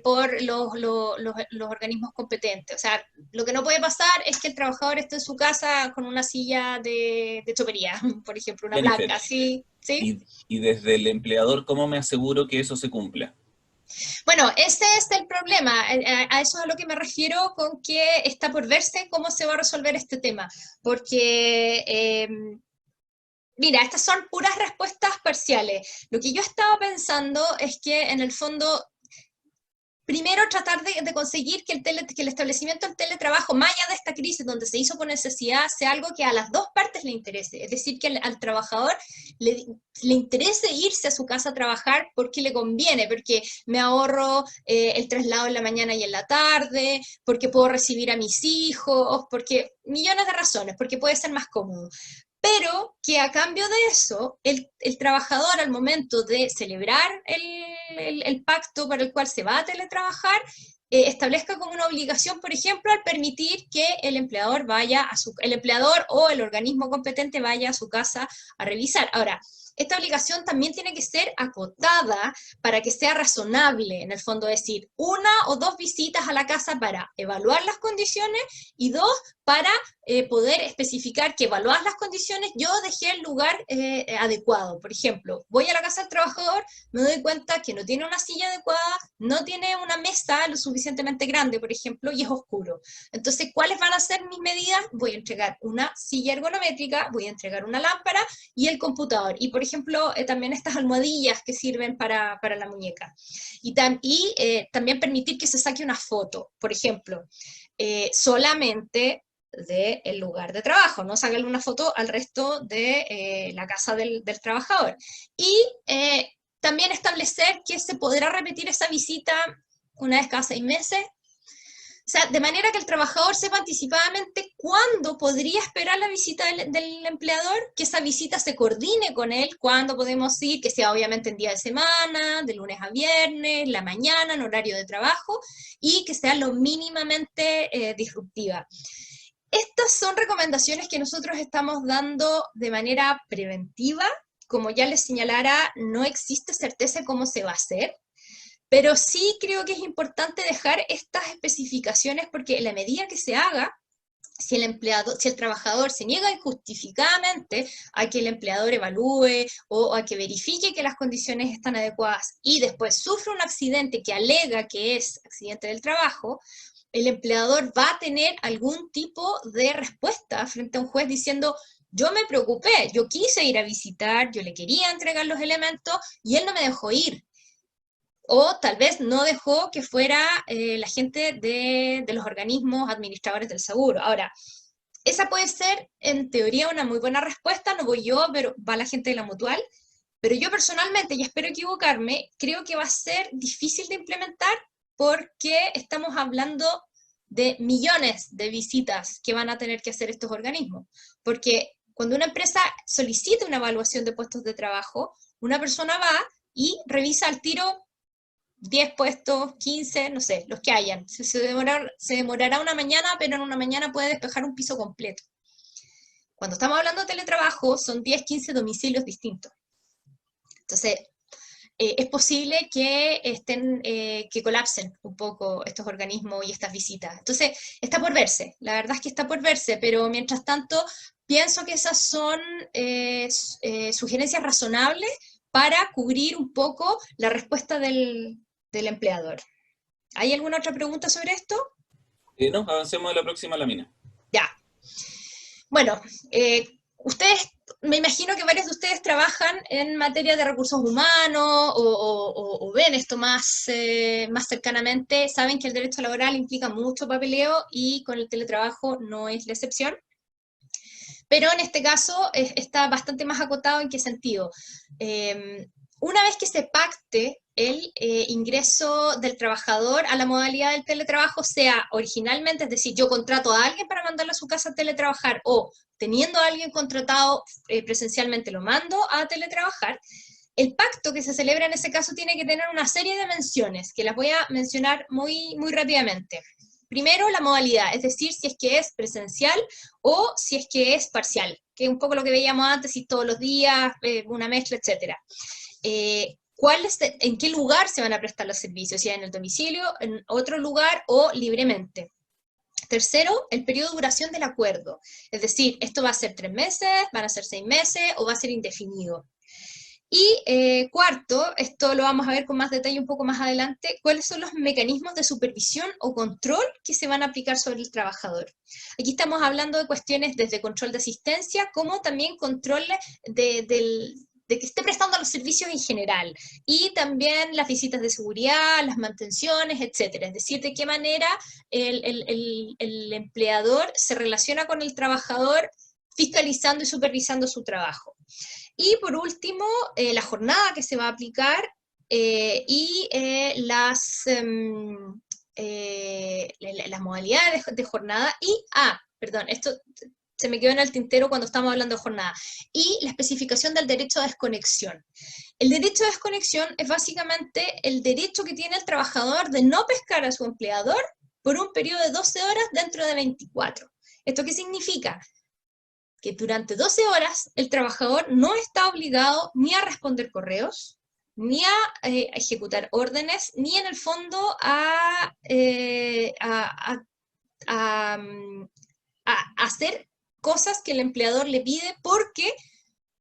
Speaker 3: por los organismos competentes. O sea, lo que no puede pasar es que el trabajador esté en su casa con una silla de chopería, por ejemplo, una
Speaker 2: Jennifer,
Speaker 3: blanca, ¿sí? ¿Sí?
Speaker 2: y desde el empleador, ¿cómo me aseguro que eso se cumpla?
Speaker 3: Bueno, ese es el problema, a eso es a lo que me refiero con que está por verse cómo se va a resolver este tema, porque mira, estas son puras respuestas parciales. Lo que yo estaba pensando es que en el fondo, primero tratar de conseguir que el establecimiento del teletrabajo, más allá de esta crisis donde se hizo por necesidad, sea algo que a las dos partes le interese. Es decir, que al trabajador le interese irse a su casa a trabajar porque le conviene, porque me ahorro el traslado en la mañana y en la tarde, porque puedo recibir a mis hijos, porque millones de razones, porque puede ser más cómodo. Pero que a cambio de eso, el trabajador al momento de celebrar el pacto para el cual se va a teletrabajar, establezca como una obligación, por ejemplo, al permitir que el empleador el empleador o el organismo competente vaya a su casa a revisar. Ahora, esta obligación también tiene que ser acotada para que sea razonable, en el fondo, decir, 1 o 2 visitas a la casa para evaluar las condiciones y 2, para poder especificar que evaluadas las condiciones, yo dejé el lugar adecuado. Por ejemplo, voy a la casa del trabajador, me doy cuenta que no tiene una silla adecuada, no tiene una mesa lo suficientemente grande, por ejemplo, y es oscuro. Entonces, ¿cuáles van a ser mis medidas? Voy a entregar una silla ergonométrica, voy a entregar una lámpara y el computador. Y, por ejemplo, también estas almohadillas que sirven para la muñeca. Y también permitir que se saque una foto, por ejemplo, solamente del lugar de trabajo, no sacarle una foto al resto de la casa del trabajador. Y también establecer que se podrá repetir esa visita una vez cada 6 meses. O sea, de manera que el trabajador sepa anticipadamente cuándo podría esperar la visita del empleador, que esa visita se coordine con él, cuándo podemos ir, que sea obviamente en día de semana, de lunes a viernes, la mañana, en horario de trabajo, y que sea lo mínimamente disruptiva. Estas son recomendaciones que nosotros estamos dando de manera preventiva. Como ya les señalara, no existe certeza de cómo se va a hacer, pero sí creo que es importante dejar estas especificaciones porque en la medida que se haga, si el trabajador se niega injustificadamente a que el empleador evalúe o a que verifique que las condiciones están adecuadas y después sufre un accidente que alega que es accidente del trabajo, el empleador va a tener algún tipo de respuesta frente a un juez diciendo, yo me preocupé, yo quise ir a visitar, yo le quería entregar los elementos y él no me dejó ir. O tal vez no dejó que fuera la gente de los organismos administradores del seguro. Ahora, esa puede ser en teoría una muy buena respuesta, no voy yo, pero va la gente de la mutual. Pero yo personalmente, y espero equivocarme, creo que va a ser difícil de implementar porque estamos hablando de millones de visitas que van a tener que hacer estos organismos. Porque cuando una empresa solicita una evaluación de puestos de trabajo, una persona va y revisa al tiro 10 puestos, 15, no sé, los que hayan. Se demorará una mañana, pero en una mañana puede despejar un piso completo. Cuando estamos hablando de teletrabajo, son 10, 15 domicilios distintos. Entonces, es posible que que colapsen un poco estos organismos y estas visitas. Entonces, está por verse, la verdad es que está por verse, pero mientras tanto, pienso que esas son sugerencias razonables para cubrir un poco la respuesta del empleador. ¿Hay alguna otra pregunta sobre esto?
Speaker 2: No, avancemos a la próxima lámina.
Speaker 3: Ya. Bueno, ustedes, me imagino que varios de ustedes trabajan en materia de recursos humanos o ven esto más cercanamente, saben que el derecho laboral implica mucho papeleo y con el teletrabajo no es la excepción. Pero en este caso está bastante más acotado. ¿En qué sentido? Una vez que se pacte el ingreso del trabajador a la modalidad del teletrabajo, sea originalmente, es decir, yo contrato a alguien para mandarlo a su casa a teletrabajar, o teniendo a alguien contratado presencialmente lo mando a teletrabajar, el pacto que se celebra en ese caso tiene que tener una serie de menciones, que las voy a mencionar muy, muy rápidamente. Primero, la modalidad, es decir, si es que es presencial o si es que es parcial, que es un poco lo que veíamos antes, si todos los días, una mezcla, etc. ¿En qué lugar se van a prestar los servicios? Si en el domicilio, en otro lugar o libremente. Tercero, el periodo de duración del acuerdo. Es decir, esto va a ser 3 meses, van a ser 6 meses o va a ser indefinido. Y cuarto, esto lo vamos a ver con más detalle un poco más adelante, cuáles son los mecanismos de supervisión o control que se van a aplicar sobre el trabajador. Aquí estamos hablando de cuestiones desde control de asistencia, como también control de que esté prestando los servicios en general, y también las visitas de seguridad, las mantenciones, etcétera. Es decir, de qué manera el empleador se relaciona con el trabajador fiscalizando y supervisando su trabajo. Y por último, la jornada que se va a aplicar y las modalidades de jornada perdón, esto se me quedó en el tintero cuando estamos hablando de jornada, y la especificación del derecho de desconexión. El derecho de desconexión es básicamente el derecho que tiene el trabajador de no pescar a su empleador por un periodo de 12 horas dentro de 24. ¿Esto qué significa? Que durante 12 horas el trabajador no está obligado ni a responder correos, ni a ejecutar órdenes, ni en el fondo a hacer cosas que el empleador le pide porque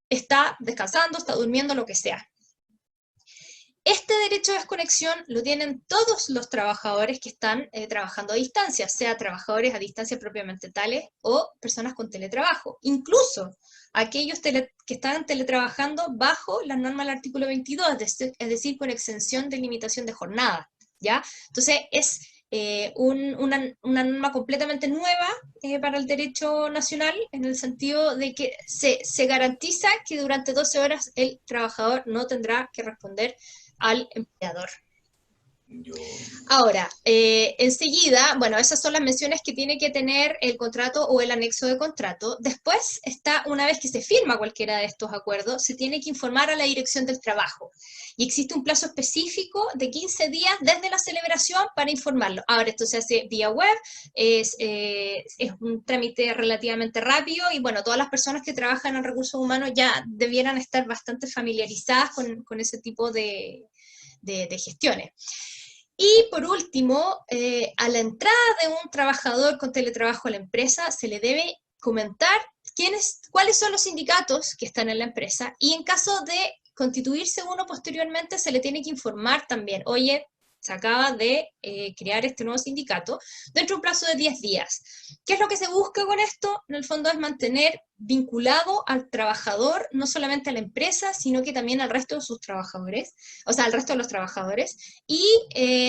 Speaker 3: está descansando, está durmiendo, lo que sea. Este derecho de desconexión lo tienen todos los trabajadores que están trabajando a distancia, sea trabajadores a distancia propiamente tales o personas con teletrabajo. Incluso aquellos que están teletrabajando bajo la norma del artículo 22, es decir, con exención de limitación de jornada, ¿ya? Entonces es una norma completamente nueva para el derecho nacional, en el sentido de que se garantiza que durante 12 horas el trabajador no tendrá que responder al empleador. Ahora, enseguida, bueno, esas son las menciones que tiene que tener el contrato o el anexo de contrato. Después está, una vez que se firma cualquiera de estos acuerdos, se tiene que informar a la dirección del trabajo. Y existe un plazo específico de 15 días desde la celebración para informarlo. Ahora, esto se hace vía web, es un trámite relativamente rápido y, bueno, todas las personas que trabajan en recursos humanos ya debieran estar bastante familiarizadas con ese tipo de gestiones. Y por último, a la entrada de un trabajador con teletrabajo a la empresa, se le debe comentar cuáles son los sindicatos que están en la empresa, y en caso de constituirse uno posteriormente, se le tiene que informar también, oye, se acaba de crear este nuevo sindicato, dentro de un plazo de 10 días. ¿Qué es lo que se busca con esto? En el fondo es mantener vinculado al trabajador, no solamente a la empresa, sino que también al resto de sus trabajadores, o sea, al resto de los trabajadores, y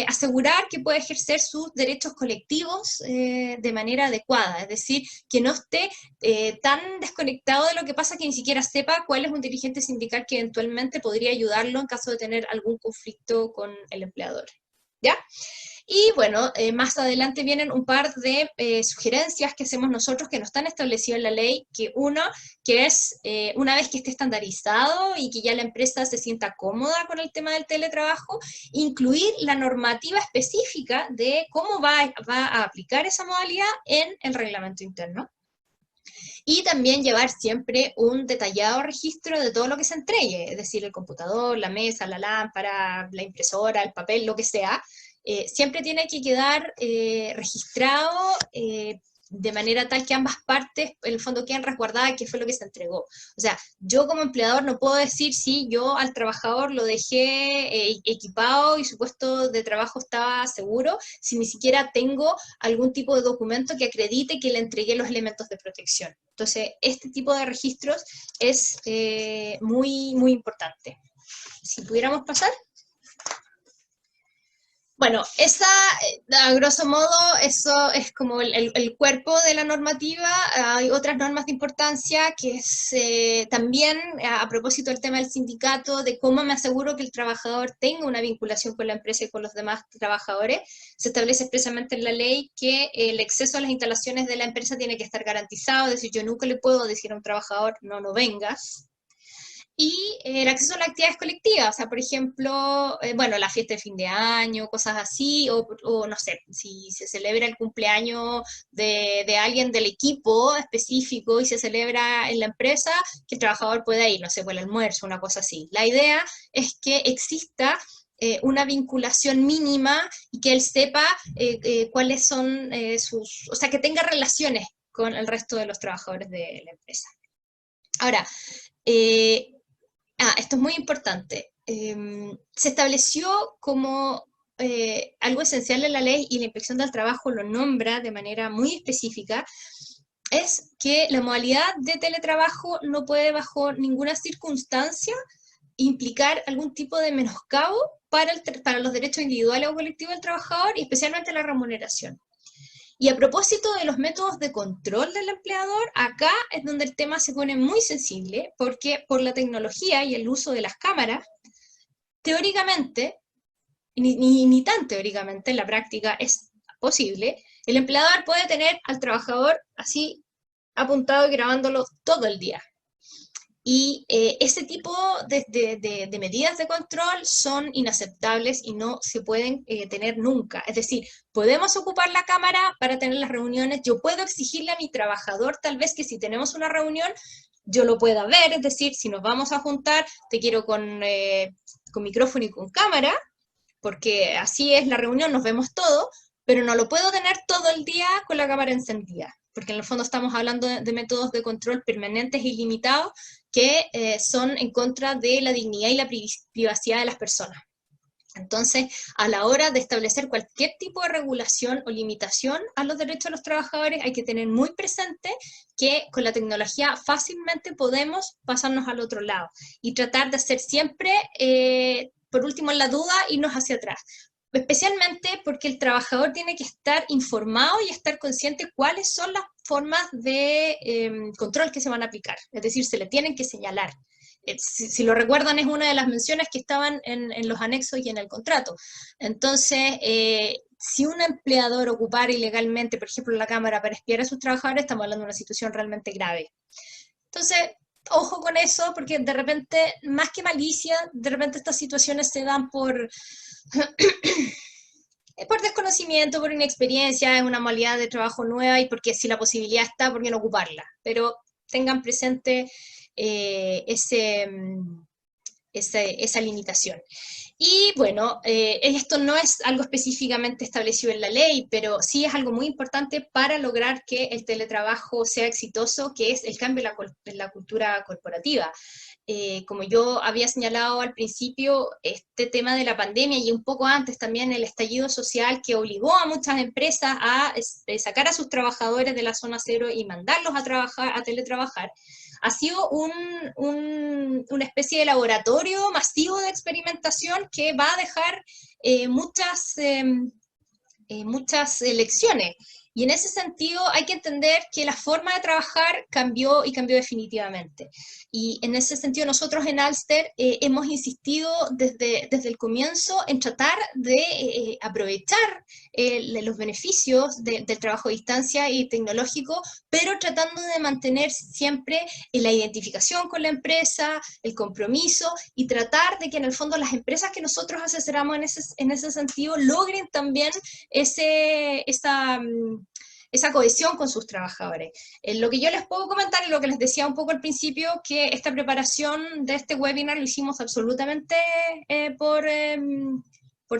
Speaker 3: asegurar que puede ejercer sus derechos colectivos de manera adecuada, es decir, que no esté tan desconectado de lo que pasa que ni siquiera sepa cuál es un dirigente sindical que eventualmente podría ayudarlo en caso de tener algún conflicto con el empleador. ¿Ya? Y bueno, más adelante vienen un par de sugerencias que hacemos nosotros que no están establecidas en la ley, que es una vez que esté estandarizado y que ya la empresa se sienta cómoda con el tema del teletrabajo, incluir la normativa específica de cómo va a aplicar esa modalidad en el reglamento interno. Y también llevar siempre un detallado registro de todo lo que se entregue, es decir, el computador, la mesa, la lámpara, la impresora, el papel, lo que sea, siempre tiene que quedar registrado de manera tal que ambas partes, en el fondo, queden resguardadas qué fue lo que se entregó. O sea, yo como empleador no puedo decir si yo al trabajador lo dejé equipado y su puesto de trabajo estaba seguro, si ni siquiera tengo algún tipo de documento que acredite que le entregué los elementos de protección. Entonces, este tipo de registros es muy, muy importante. Si pudiéramos pasar. Bueno, a grosso modo, eso es como el cuerpo de la normativa. Hay otras normas de importancia que es también, a propósito del tema del sindicato, de cómo me aseguro que el trabajador tenga una vinculación con la empresa y con los demás trabajadores. Se establece expresamente en la ley que el acceso a las instalaciones de la empresa tiene que estar garantizado, es decir, yo nunca le puedo decir a un trabajador, no vengas. y el acceso a las actividades colectivas, o sea, por ejemplo, bueno, la fiesta de fin de año, cosas así, o no sé, si se celebra el cumpleaños de alguien del equipo específico y se celebra en la empresa, que el trabajador pueda ir, no sé, por el almuerzo, una cosa así. La idea es que exista una vinculación mínima y que él sepa cuáles son sus, o sea, que tenga relaciones con el resto de los trabajadores de la empresa. Ahora, esto es muy importante. Se estableció como algo esencial en la ley, y la Inspección del Trabajo lo nombra de manera muy específica, es que la modalidad de teletrabajo no puede bajo ninguna circunstancia implicar algún tipo de menoscabo para los derechos individuales o colectivos del trabajador, y especialmente la remuneración. Y a propósito de los métodos de control del empleador, acá es donde el tema se pone muy sensible, porque por la tecnología y el uso de las cámaras, teóricamente, ni tan teóricamente, en la práctica es posible, el empleador puede tener al trabajador así apuntado y grabándolo todo el día. Y ese tipo de medidas de control son inaceptables y no se pueden tener nunca. Es decir, podemos ocupar la cámara para tener las reuniones. Yo puedo exigirle a mi trabajador tal vez que si tenemos una reunión, yo lo pueda ver. Es decir, si nos vamos a juntar, te quiero con micrófono y con cámara, porque así es la reunión, nos vemos todo, pero no lo puedo tener todo el día con la cámara encendida, porque en el fondo estamos hablando de métodos de control permanentes y limitados que son en contra de la dignidad y la privacidad de las personas. Entonces, a la hora de establecer cualquier tipo de regulación o limitación a los derechos de los trabajadores, hay que tener muy presente que con la tecnología fácilmente podemos pasarnos al otro lado y tratar de hacer siempre, por último en la duda, irnos hacia atrás. Especialmente porque el trabajador tiene que estar informado y estar consciente cuáles son las formas de control que se van a aplicar. Es decir, se le tienen que señalar. Si lo recuerdan, es una de las menciones que estaban en los anexos y en el contrato. Entonces, si un empleador ocupara ilegalmente, por ejemplo, la cámara para espiar a sus trabajadores, estamos hablando de una situación realmente grave. Entonces, ojo con eso, porque de repente, más que malicia, de repente estas situaciones se dan por desconocimiento, por inexperiencia, es una modalidad de trabajo nueva y porque si la posibilidad está, ¿por qué no ocuparla? Pero tengan presente esa limitación. Y bueno, esto no es algo específicamente establecido en la ley, pero sí es algo muy importante para lograr que el teletrabajo sea exitoso, que es el cambio en la cultura corporativa. Como yo había señalado al principio, este tema de la pandemia y un poco antes también el estallido social que obligó a muchas empresas a sacar a sus trabajadores de la zona cero y mandarlos a trabajar, a teletrabajar, ha sido una especie de laboratorio masivo de experimentación que va a dejar muchas lecciones. Y en ese sentido hay que entender que la forma de trabajar cambió y cambió definitivamente. Y en ese sentido nosotros en Alster hemos insistido desde el comienzo en tratar de aprovechar los beneficios del trabajo a distancia y tecnológico, pero tratando de mantener siempre la identificación con la empresa, el compromiso, y tratar de que en el fondo las empresas que nosotros asesoramos en ese sentido logren también esa cohesión con sus trabajadores. Lo que yo les puedo comentar y lo que les decía un poco al principio, que esta preparación de este webinar lo hicimos absolutamente por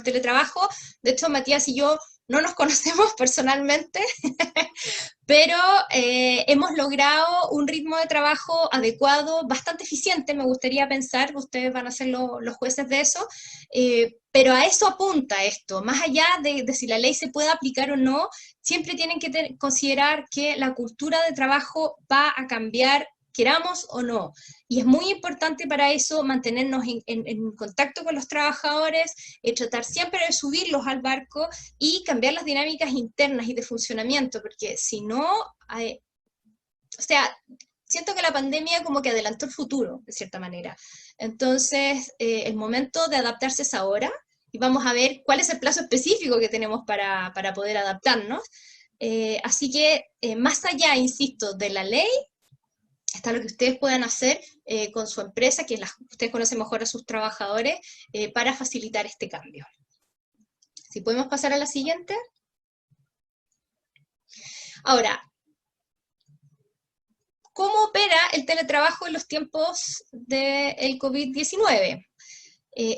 Speaker 3: teletrabajo. De hecho, Matías y yo no nos conocemos personalmente, pero hemos logrado un ritmo de trabajo adecuado, bastante eficiente, me gustaría pensar, ustedes van a ser los jueces de eso, pero a eso apunta esto, más allá de si la ley se puede aplicar o no, siempre tienen que considerar que la cultura de trabajo va a cambiar, queramos o no, y es muy importante para eso mantenernos en contacto con los trabajadores, tratar siempre de subirlos al barco y cambiar las dinámicas internas y de funcionamiento, porque si no, o sea, siento que la pandemia como que adelantó el futuro, de cierta manera. Entonces, el momento de adaptarse es ahora, y vamos a ver cuál es el plazo específico que tenemos para poder adaptarnos. Así que, más allá, insisto, de la ley, está lo que ustedes puedan hacer con su empresa, que ustedes conocen mejor a sus trabajadores, para facilitar este cambio. Si podemos pasar a la siguiente. Ahora, ¿cómo opera el teletrabajo en los tiempos del COVID-19?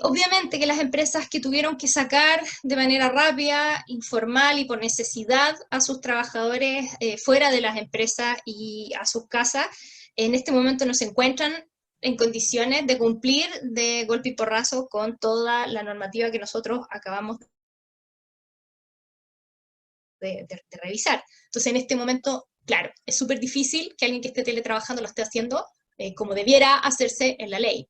Speaker 3: Obviamente que las empresas que tuvieron que sacar de manera rápida, informal y por necesidad a sus trabajadores fuera de las empresas y a sus casas, en este momento no se encuentran en condiciones de cumplir de golpe y porrazo con toda la normativa que nosotros acabamos de revisar. Entonces, en este momento, claro, es súper difícil que alguien que esté teletrabajando lo esté haciendo como debiera hacerse en la ley.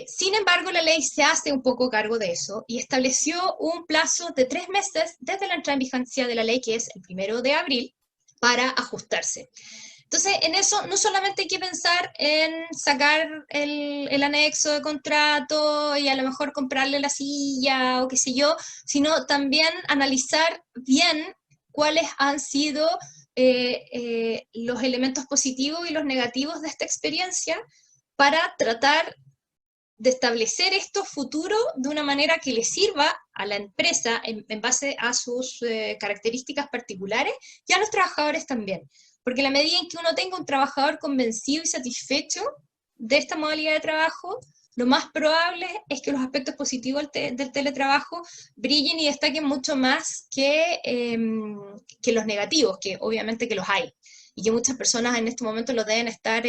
Speaker 3: Sin embargo, la ley se hace un poco cargo de eso y estableció un plazo de 3 meses desde la entrada en vigencia de la ley, que es el 1 de abril, para ajustarse. Entonces, en eso no solamente hay que pensar en sacar el anexo de contrato y a lo mejor comprarle la silla o qué sé yo, sino también analizar bien cuáles han sido los elementos positivos y los negativos de esta experiencia para tratar de establecer esto futuro de una manera que le sirva a la empresa en base a sus características particulares y a los trabajadores también. Porque en la medida en que uno tenga un trabajador convencido y satisfecho de esta modalidad de trabajo, lo más probable es que los aspectos positivos del teletrabajo brillen y destaquen mucho más que los negativos, que obviamente que los hay. Y que muchas personas en este momento lo deben estar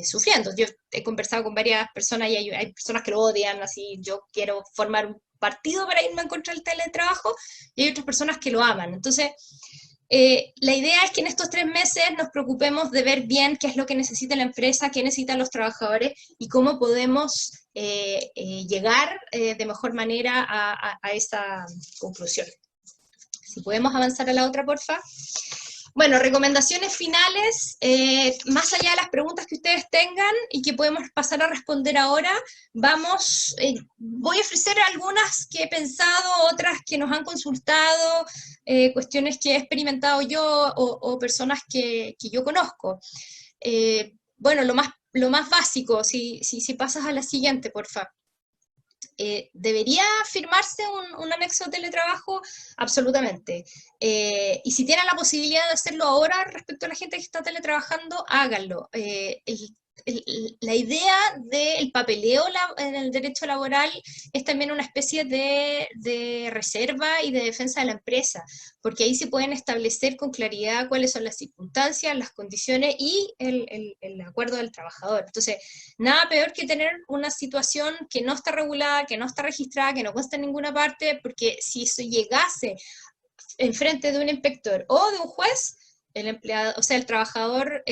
Speaker 3: sufriendo. Yo he conversado con varias personas y hay personas que lo odian, así, yo quiero formar un partido para irme en contra del teletrabajo, y hay otras personas que lo aman. Entonces, la idea es que en estos 3 meses nos preocupemos de ver bien qué es lo que necesita la empresa, qué necesitan los trabajadores y cómo podemos llegar de mejor manera a esa conclusión. Si podemos avanzar a la otra, porfa. Bueno, recomendaciones finales, más allá de las preguntas que ustedes tengan y que podemos pasar a responder ahora, voy a ofrecer algunas que he pensado, otras que nos han consultado, cuestiones que he experimentado yo o personas que yo conozco. Bueno, lo más básico, si pasas a la siguiente, por favor. ¿Debería firmarse un anexo de teletrabajo? Absolutamente. Y si tienen la posibilidad de hacerlo ahora respecto a la gente que está teletrabajando, háganlo. La idea del papeleo en el derecho laboral es también una especie de reserva y de defensa de la empresa, porque ahí se pueden establecer con claridad cuáles son las circunstancias, las condiciones y el acuerdo del trabajador. Entonces, nada peor que tener una situación que no está regulada, que no está registrada, que no consta en ninguna parte, porque si eso llegase en frente de un inspector o de un juez, el empleado, o sea, el trabajador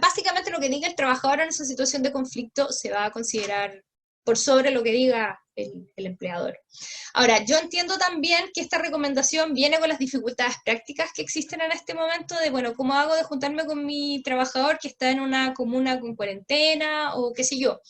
Speaker 3: básicamente lo que diga el trabajador en esa situación de conflicto se va a considerar por sobre lo que diga el empleador. Ahora, yo entiendo también que esta recomendación viene con las dificultades prácticas que existen en este momento de, bueno, ¿cómo hago de juntarme con mi trabajador que está en una comuna con cuarentena o qué sé yo?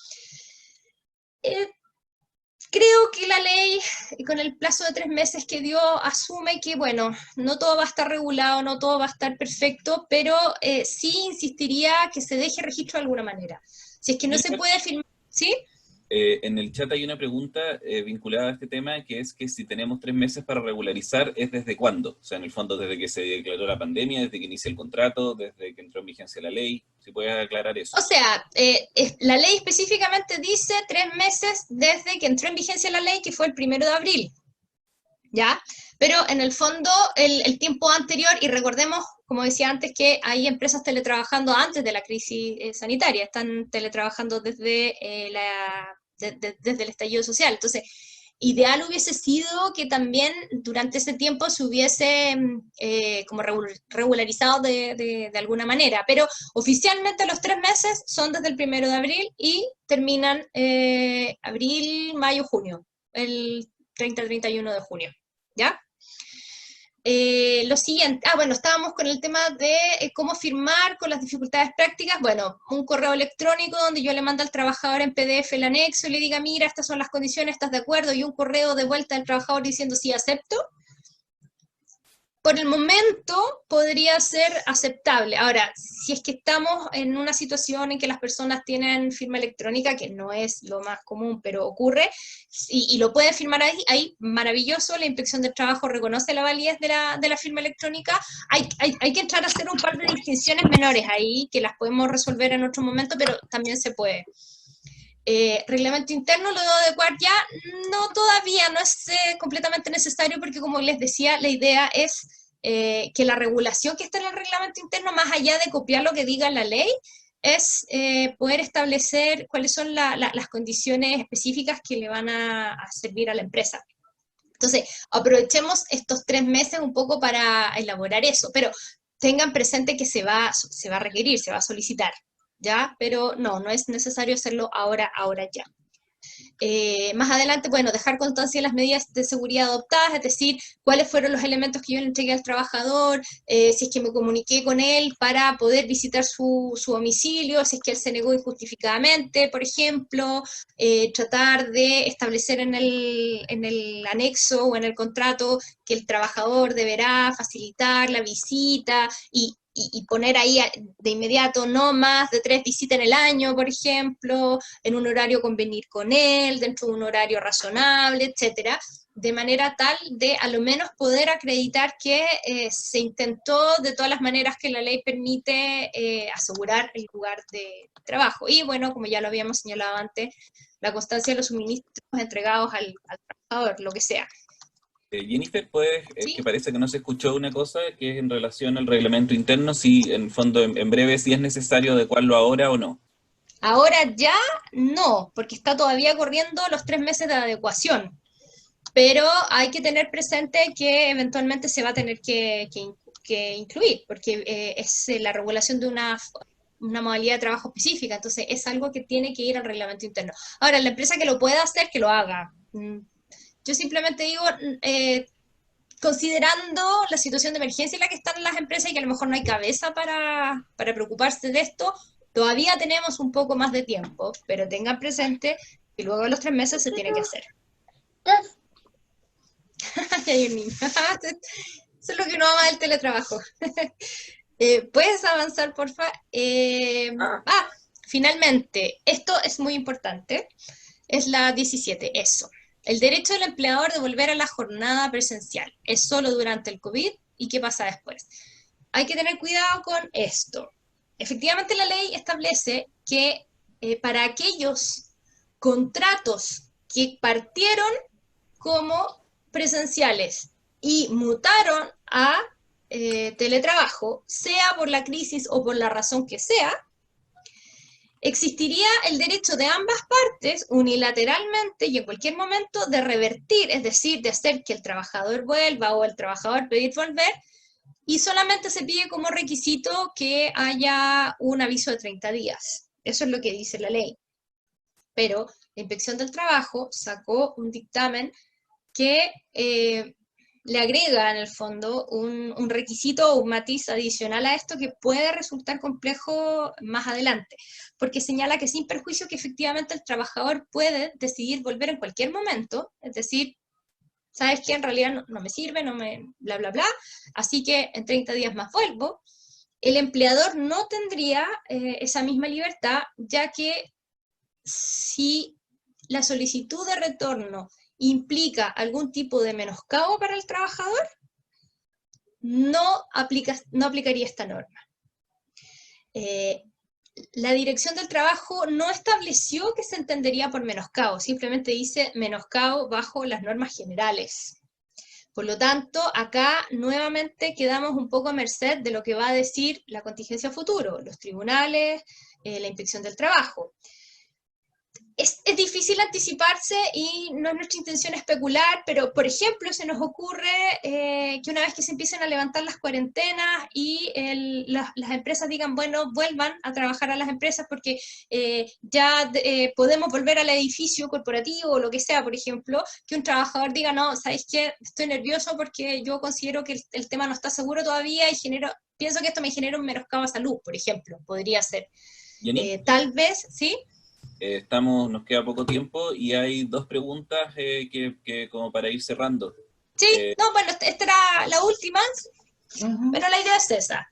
Speaker 3: Creo que la ley, con el plazo de 3 meses que dio, asume que, bueno, no todo va a estar regulado, no todo va a estar perfecto, pero sí insistiría que se deje registro de alguna manera. Si es que no se puede firmar, ¿sí?
Speaker 2: En el chat hay una pregunta vinculada a este tema, que es que si tenemos 3 meses para regularizar, ¿es desde cuándo? O sea, en el fondo, desde que se declaró la pandemia, desde que inicia el contrato, desde que entró en vigencia la ley. Si puedes aclarar eso.
Speaker 3: O sea, la ley específicamente dice 3 meses desde que entró en vigencia la ley, que fue el 1 de abril, ¿ya? Pero en el fondo, el tiempo anterior, y recordemos, como decía antes, que hay empresas teletrabajando antes de la crisis sanitaria, están teletrabajando desde el estallido social. Entonces, ideal hubiese sido que también durante ese tiempo se hubiese como regularizado de alguna manera, pero oficialmente los 3 meses son desde el 1 de abril y terminan abril, mayo, junio, el 30-31 de junio, ¿ya? Lo siguiente, bueno, estábamos con el tema de cómo firmar con las dificultades prácticas. Bueno, un correo electrónico donde yo le mando al trabajador en PDF el anexo y le diga, mira, estas son las condiciones, ¿estás de acuerdo? Y un correo de vuelta al trabajador diciendo sí, acepto. por el momento podría ser aceptable. Ahora, si es que estamos en una situación en que las personas tienen firma electrónica, que no es lo más común, pero ocurre, y lo pueden firmar ahí, maravilloso, la Inspección del Trabajo reconoce la validez de la firma electrónica, hay que entrar a hacer un par de distinciones menores ahí, que las podemos resolver en otro momento, pero también se puede. Reglamento interno lo debo adecuar ya, no todavía, no es completamente necesario porque como les decía, la idea es que la regulación que está en el reglamento interno, más allá de copiar lo que diga la ley, es poder establecer cuáles son las condiciones específicas que le van a servir a la empresa. Entonces, aprovechemos estos 3 meses un poco para elaborar eso, pero tengan presente que se va a requerir, se va a solicitar. ¿Ya? Pero no es necesario hacerlo ahora ya. Más adelante, bueno, dejar constancia de las medidas de seguridad adoptadas, es decir, cuáles fueron los elementos que yo le entregué al trabajador, si es que me comuniqué con él para poder visitar su domicilio, si es que él se negó injustificadamente, por ejemplo, tratar de establecer en el anexo o en el contrato que el trabajador deberá facilitar la visita y poner ahí de inmediato no más de 3 visitas en el año, por ejemplo, en un horario convenir con él, dentro de un horario razonable, etcétera, de manera tal de a lo menos poder acreditar que se intentó de todas las maneras que la ley permite asegurar el lugar de trabajo. Y bueno, como ya lo habíamos señalado antes, la constancia de los suministros entregados al trabajador, lo que sea.
Speaker 2: Jennifer, pues,
Speaker 3: ¿Sí?
Speaker 2: que parece que no se escuchó una cosa, que es en relación al reglamento interno, si en fondo, en breve, si es necesario adecuarlo ahora o no.
Speaker 3: Ahora ya no, porque está todavía corriendo los 3 meses de adecuación, pero hay que tener presente que eventualmente se va a tener que incluir, porque es la regulación de una modalidad de trabajo específica, entonces es algo que tiene que ir al reglamento interno. Ahora, la empresa que lo pueda hacer, que lo haga. Yo simplemente digo, considerando la situación de emergencia en la que están las empresas y que a lo mejor no hay cabeza para preocuparse de esto, todavía tenemos un poco más de tiempo, pero tengan presente que luego de los 3 meses se tiene que hacer. Hay un niño. Eso es lo que uno ama del teletrabajo. ¿Puedes avanzar, porfa? Finalmente, esto es muy importante, es la 17, eso. El derecho del empleador de volver a la jornada presencial. ¿Es solo durante el COVID? ¿Y qué pasa después? Hay que tener cuidado con esto. Efectivamente, la ley establece que para aquellos contratos que partieron como presenciales y mutaron a teletrabajo, sea por la crisis o por la razón que sea, existiría el derecho de ambas partes, unilateralmente y en cualquier momento, de revertir, es decir, de hacer que el trabajador vuelva o el trabajador pedir volver, y solamente se pide como requisito que haya un aviso de 30 días. Eso es lo que dice la ley. Pero la Inspección del Trabajo sacó un dictamen que le agrega en el fondo un requisito o un matiz adicional a esto que puede resultar complejo más adelante, porque señala que sin perjuicio que efectivamente el trabajador puede decidir volver en cualquier momento, es decir, ¿sabes qué? En realidad no me sirve, no me bla, bla, bla, así que en 30 días más vuelvo. El empleador no tendría esa misma libertad, ya que si la solicitud de retorno implica algún tipo de menoscabo para el trabajador, no aplicaría esta norma. La Dirección del Trabajo no estableció qué se entendería por menoscabo, simplemente dice menoscabo bajo las normas generales. Por lo tanto, acá nuevamente quedamos un poco a merced de lo que va a decir la contingencia futuro, los tribunales, la Inspección del Trabajo. Es difícil anticiparse y no es nuestra intención especular, pero por ejemplo se nos ocurre que una vez que se empiecen a levantar las cuarentenas y las empresas digan, bueno, vuelvan a trabajar a las empresas porque ya podemos volver al edificio corporativo o lo que sea, por ejemplo, que un trabajador diga, no, ¿sabéis qué? Estoy nervioso porque yo considero que el tema no está seguro todavía y pienso que esto me genera un menoscabo a salud, por ejemplo, podría ser. Tal vez, ¿sí?
Speaker 2: Nos queda poco tiempo y hay 2 preguntas que como para ir cerrando.
Speaker 3: Sí, no, bueno, esta era la última, pero la idea es esa.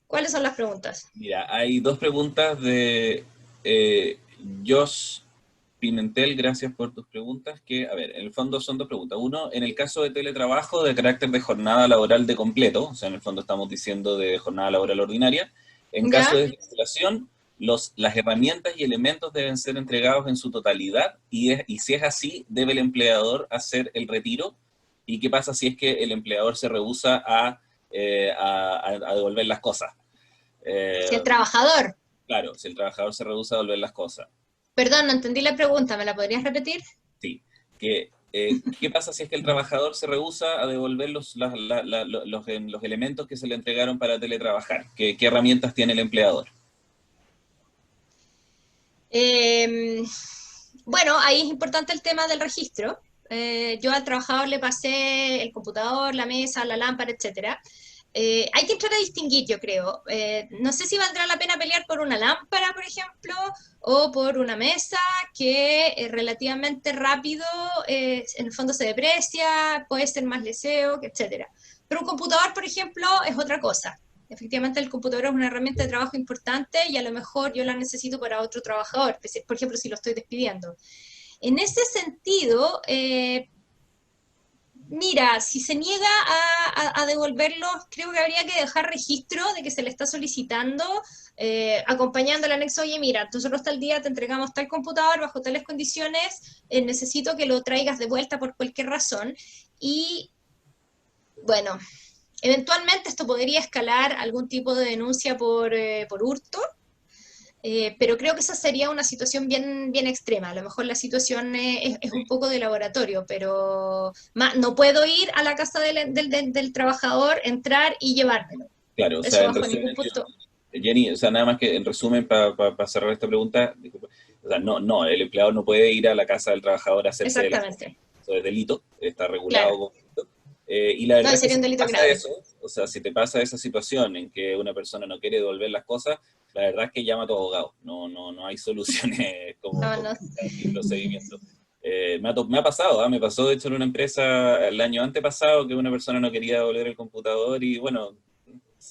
Speaker 3: ¿Cuáles son las preguntas?
Speaker 2: Mira, hay dos preguntas de Josh Pimentel, gracias por tus preguntas, que, a ver, en el fondo son dos preguntas. Uno, en el caso de teletrabajo de carácter de jornada laboral de completo, o sea, en el fondo estamos diciendo de jornada laboral ordinaria, en
Speaker 3: ¿Ya?
Speaker 2: caso de desvinculación, las herramientas y elementos deben ser entregados en su totalidad y si es así, debe el empleador hacer el retiro. ¿Y qué pasa si es que el empleador se rehúsa a devolver las cosas?
Speaker 3: Si el trabajador.
Speaker 2: Claro, si el trabajador se rehúsa a devolver las cosas.
Speaker 3: Perdón, no entendí la pregunta, ¿me la podrías repetir?
Speaker 2: Sí. ¿Qué pasa si es que el trabajador se rehúsa a devolver los elementos que se le entregaron para teletrabajar? ¿Qué herramientas tiene el empleador?
Speaker 3: Bueno, ahí es importante el tema del registro. Yo al trabajador le pasé el computador, la mesa, la lámpara, etcétera. Hay que entrar a distinguir, yo creo. No sé si valdrá la pena pelear por una lámpara, por ejemplo, o por una mesa que relativamente rápido, en el fondo se deprecia, puede ser más leseo, etcétera. Pero un computador, por ejemplo, es otra cosa. Efectivamente, el computador es una herramienta de trabajo importante y a lo mejor yo la necesito para otro trabajador, por ejemplo, si lo estoy despidiendo. En ese sentido, mira, si se niega a devolverlos, creo que habría que dejar registro de que se le está solicitando, acompañando el anexo, oye, mira, nosotros tal día te entregamos tal computador bajo tales condiciones, necesito que lo traigas de vuelta por cualquier razón. Y, bueno, eventualmente esto podría escalar algún tipo de denuncia por hurto, pero creo que esa sería una situación bien, bien extrema. A lo mejor la situación es un poco de laboratorio, pero no puedo ir a la casa del trabajador, entrar y llevármelo.
Speaker 2: Claro, o
Speaker 3: Eso
Speaker 2: sea, en
Speaker 3: bajo
Speaker 2: resumen,
Speaker 3: ningún punto.
Speaker 2: Jenny, o sea, nada más que en resumen, para cerrar esta pregunta, disculpa, o sea, no, el empleador no puede ir a la casa del trabajador a hacerse de las cosas.
Speaker 3: Exactamente.
Speaker 2: Eso es delito, está
Speaker 3: Claro.
Speaker 2: regulado como delito. Y la verdad
Speaker 3: No,
Speaker 2: es que
Speaker 3: sería
Speaker 2: si
Speaker 3: un
Speaker 2: te
Speaker 3: delito
Speaker 2: pasa
Speaker 3: grave.
Speaker 2: eso, o sea, si te pasa esa situación en que una persona no quiere devolver las cosas, la verdad es que llama a tu abogado. No hay soluciones como
Speaker 3: No,
Speaker 2: con
Speaker 3: no.
Speaker 2: el procedimiento. Me ha pasado, me pasó de hecho en una empresa el año antepasado que una persona no quería devolver el computador y bueno,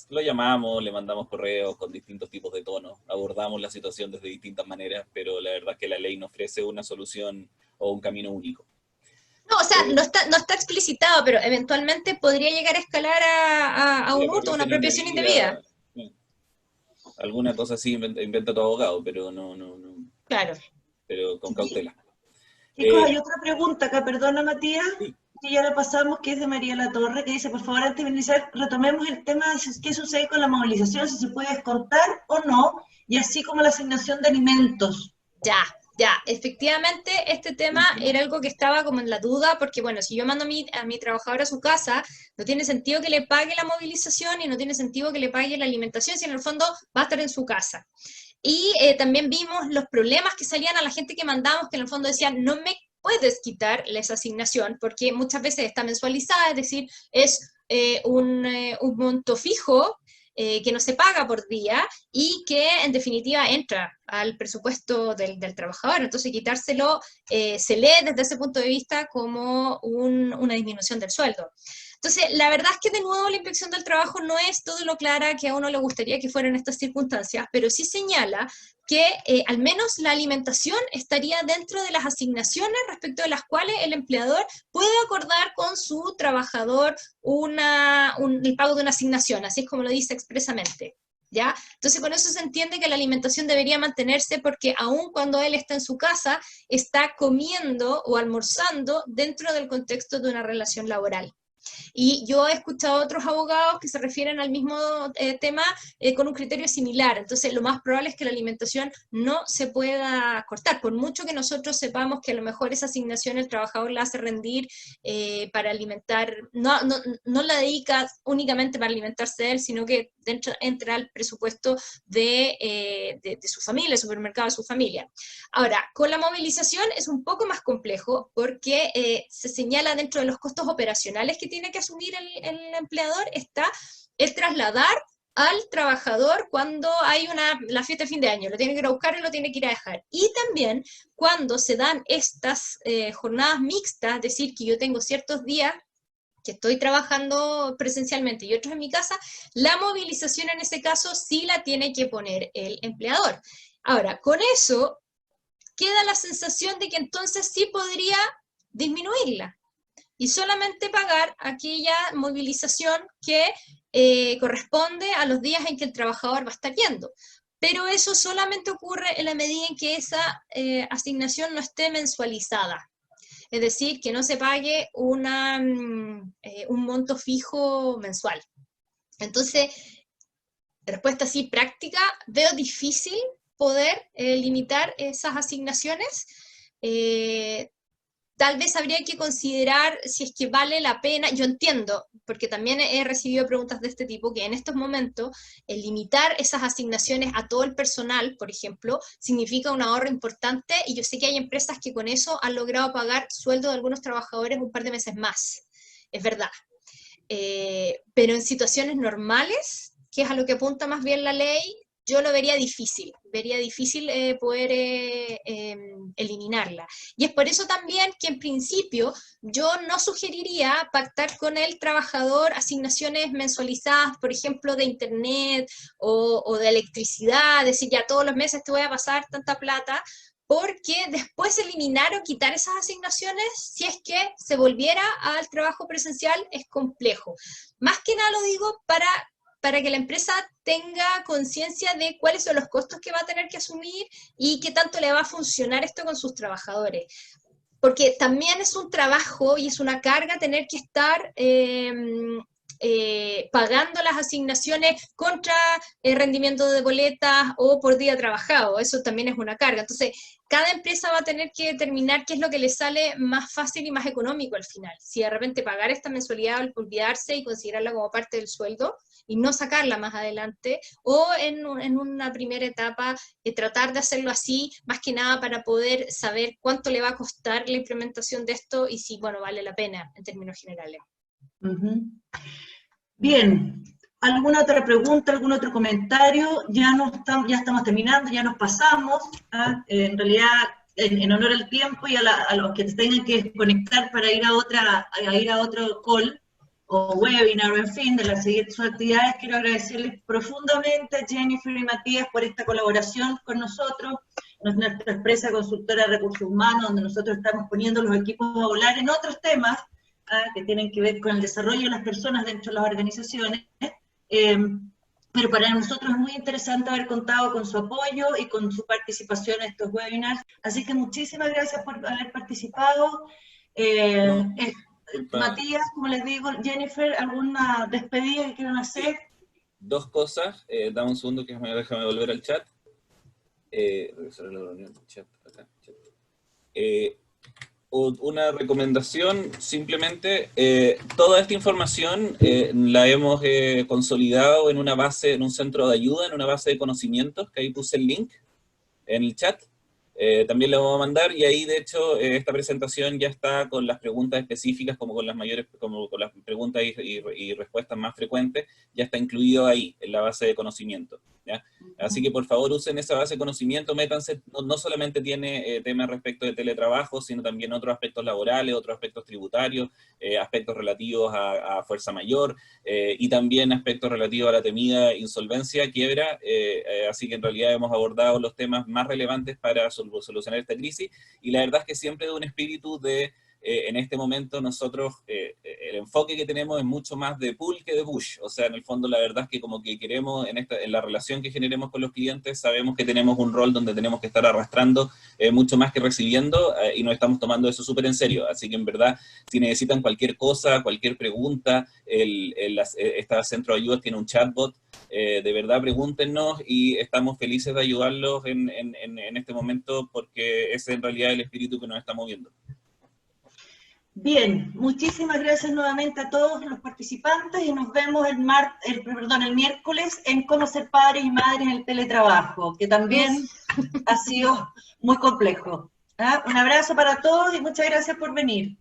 Speaker 2: lo llamamos, le mandamos correos con distintos tipos de tonos, abordamos la situación desde distintas maneras, pero la verdad es que la ley no ofrece una solución o un camino único.
Speaker 3: No, o sea, no está explicitado, pero eventualmente podría llegar a escalar a
Speaker 2: Sí,
Speaker 3: un hurto, una apropiación indebida.
Speaker 2: Alguna cosa así inventa tu abogado, pero
Speaker 3: Claro.
Speaker 2: pero con cautela.
Speaker 1: Chicos, hay otra pregunta acá, perdona Matías,
Speaker 2: Sí.
Speaker 1: que ya la pasamos, que es de María La Torre, que dice, por favor, antes de iniciar, retomemos el tema de qué sucede con la movilización, si se puede descontar o no, y así como la asignación de alimentos.
Speaker 3: Ya, efectivamente este tema era algo que estaba como en la duda, porque bueno, si yo mando a mi trabajador a su casa, no tiene sentido que le pague la movilización y no tiene sentido que le pague la alimentación, si en el fondo va a estar en su casa. Y también vimos los problemas que salían a la gente que mandamos, que en el fondo decían, no me puedes quitar esa asignación, porque muchas veces está mensualizada, es decir, es un monto fijo que no se paga por día y que en definitiva entra al presupuesto del trabajador. Entonces quitárselo se lee desde ese punto de vista como una disminución del sueldo. Entonces, la verdad es que de nuevo la inspección del trabajo no es todo lo clara que a uno le gustaría que fuera en estas circunstancias, pero sí señala que al menos la alimentación estaría dentro de las asignaciones respecto de las cuales el empleador puede acordar con su trabajador el pago de una asignación, así es como lo dice expresamente. ¿Ya? Entonces con eso se entiende que la alimentación debería mantenerse porque aun cuando él está en su casa, está comiendo o almorzando dentro del contexto de una relación laboral. Y yo he escuchado a otros abogados que se refieren al mismo tema con un criterio similar. Entonces, lo más probable es que la alimentación no se pueda cortar, por mucho que nosotros sepamos que a lo mejor esa asignación el trabajador la hace rendir para alimentar, no la dedica únicamente para alimentarse él, sino que entra al presupuesto de su familia, el supermercado de su familia. Ahora, con la movilización es un poco más complejo porque se señala dentro de los costos operacionales que tiene que asumir el empleador, está el trasladar al trabajador cuando hay la fiesta de fin de año, lo tiene que ir a buscar y lo tiene que ir a dejar. Y también cuando se dan estas jornadas mixtas, es decir, que yo tengo ciertos días que estoy trabajando presencialmente y otros en mi casa, la movilización en ese caso sí la tiene que poner el empleador. Ahora, con eso queda la sensación de que entonces sí podría disminuirla y solamente pagar aquella movilización que corresponde a los días en que el trabajador va a estar yendo. Pero eso solamente ocurre en la medida en que esa asignación no esté mensualizada. Es decir, que no se pague un monto fijo mensual. Entonces, respuesta así práctica, veo difícil poder limitar esas asignaciones. Tal vez habría que considerar si es que vale la pena, yo entiendo, porque también he recibido preguntas de este tipo, que en estos momentos el limitar esas asignaciones a todo el personal, por ejemplo, significa un ahorro importante, y yo sé que hay empresas que con eso han logrado pagar sueldo de algunos trabajadores un par de meses más, es verdad. Pero en situaciones normales, que es a lo que apunta más bien la ley, yo lo vería difícil poder eliminarla. Y es por eso también que en principio yo no sugeriría pactar con el trabajador asignaciones mensualizadas, por ejemplo, de internet o de electricidad, decir ya todos los meses te voy a pasar tanta plata, porque después eliminar o quitar esas asignaciones, si es que se volviera al trabajo presencial, es complejo. Más que nada lo digo para que la empresa tenga conciencia de cuáles son los costos que va a tener que asumir y qué tanto le va a funcionar esto con sus trabajadores. Porque también es un trabajo y es una carga tener que estar pagando las asignaciones contra el rendimiento de boletas o por día trabajado. Eso también es una carga. Entonces, cada empresa va a tener que determinar qué es lo que le sale más fácil y más económico al final. Si de repente pagar esta mensualidad, olvidarse y considerarla como parte del sueldo y no sacarla más adelante, o en una primera etapa tratar de hacerlo así, más que nada para poder saber cuánto le va a costar la implementación de esto y si, bueno, vale la pena en términos generales.
Speaker 1: Bien, ¿alguna otra pregunta, algún otro comentario? Ya estamos terminando, ya nos pasamos. En realidad, en honor al tiempo y a los que tengan que conectar para ir a otro call o webinar, o en fin, de las siguientes actividades, quiero agradecerles profundamente a Jennifer y Matías por esta colaboración con nosotros, nuestra empresa consultora de recursos humanos, donde nosotros estamos poniendo los equipos a volar en otros temas que tienen que ver con el desarrollo de las personas dentro de las organizaciones, pero para nosotros es muy interesante haber contado con su apoyo y con su participación en estos webinars, así que muchísimas gracias por haber participado. Matías, como les digo, Jennifer, ¿alguna despedida que quieran hacer?
Speaker 2: Dos cosas, dame un segundo que déjame volver al chat. Regresar a la reunión, chat, acá, chat. Una recomendación, simplemente, toda esta información la hemos consolidado en una base, en un centro de ayuda, en una base de conocimientos, que ahí puse el link en el chat. También le vamos a mandar, y ahí de hecho esta presentación ya está con las preguntas específicas, como con las preguntas y respuestas más frecuentes, ya está incluido ahí, en la base de conocimiento, ¿ya? Así que por favor usen esa base de conocimiento, métanse, no solamente tiene temas respecto de teletrabajo, sino también otros aspectos laborales, otros aspectos tributarios, aspectos relativos a fuerza mayor, y también aspectos relativos a la temida insolvencia, quiebra, así que en realidad hemos abordado los temas más relevantes para solucionar esta crisis, y la verdad es que siempre de un espíritu de, en este momento nosotros, el enfoque que tenemos es mucho más de pull que de push, o sea, en el fondo la verdad es que como que queremos, en la relación que generemos con los clientes, sabemos que tenemos un rol donde tenemos que estar arrastrando mucho más que recibiendo, y nos estamos tomando eso súper en serio, así que en verdad, si necesitan cualquier cosa, cualquier pregunta, este centro de ayuda tiene un chatbot, de verdad pregúntenos y estamos felices de ayudarlos en este momento, porque ese es en realidad el espíritu que nos está moviendo.
Speaker 1: Bien, muchísimas gracias nuevamente a todos los participantes y nos vemos el miércoles en Cómo ser padres y madres en el teletrabajo, que también ha sido muy complejo. Un abrazo para todos y muchas gracias por venir.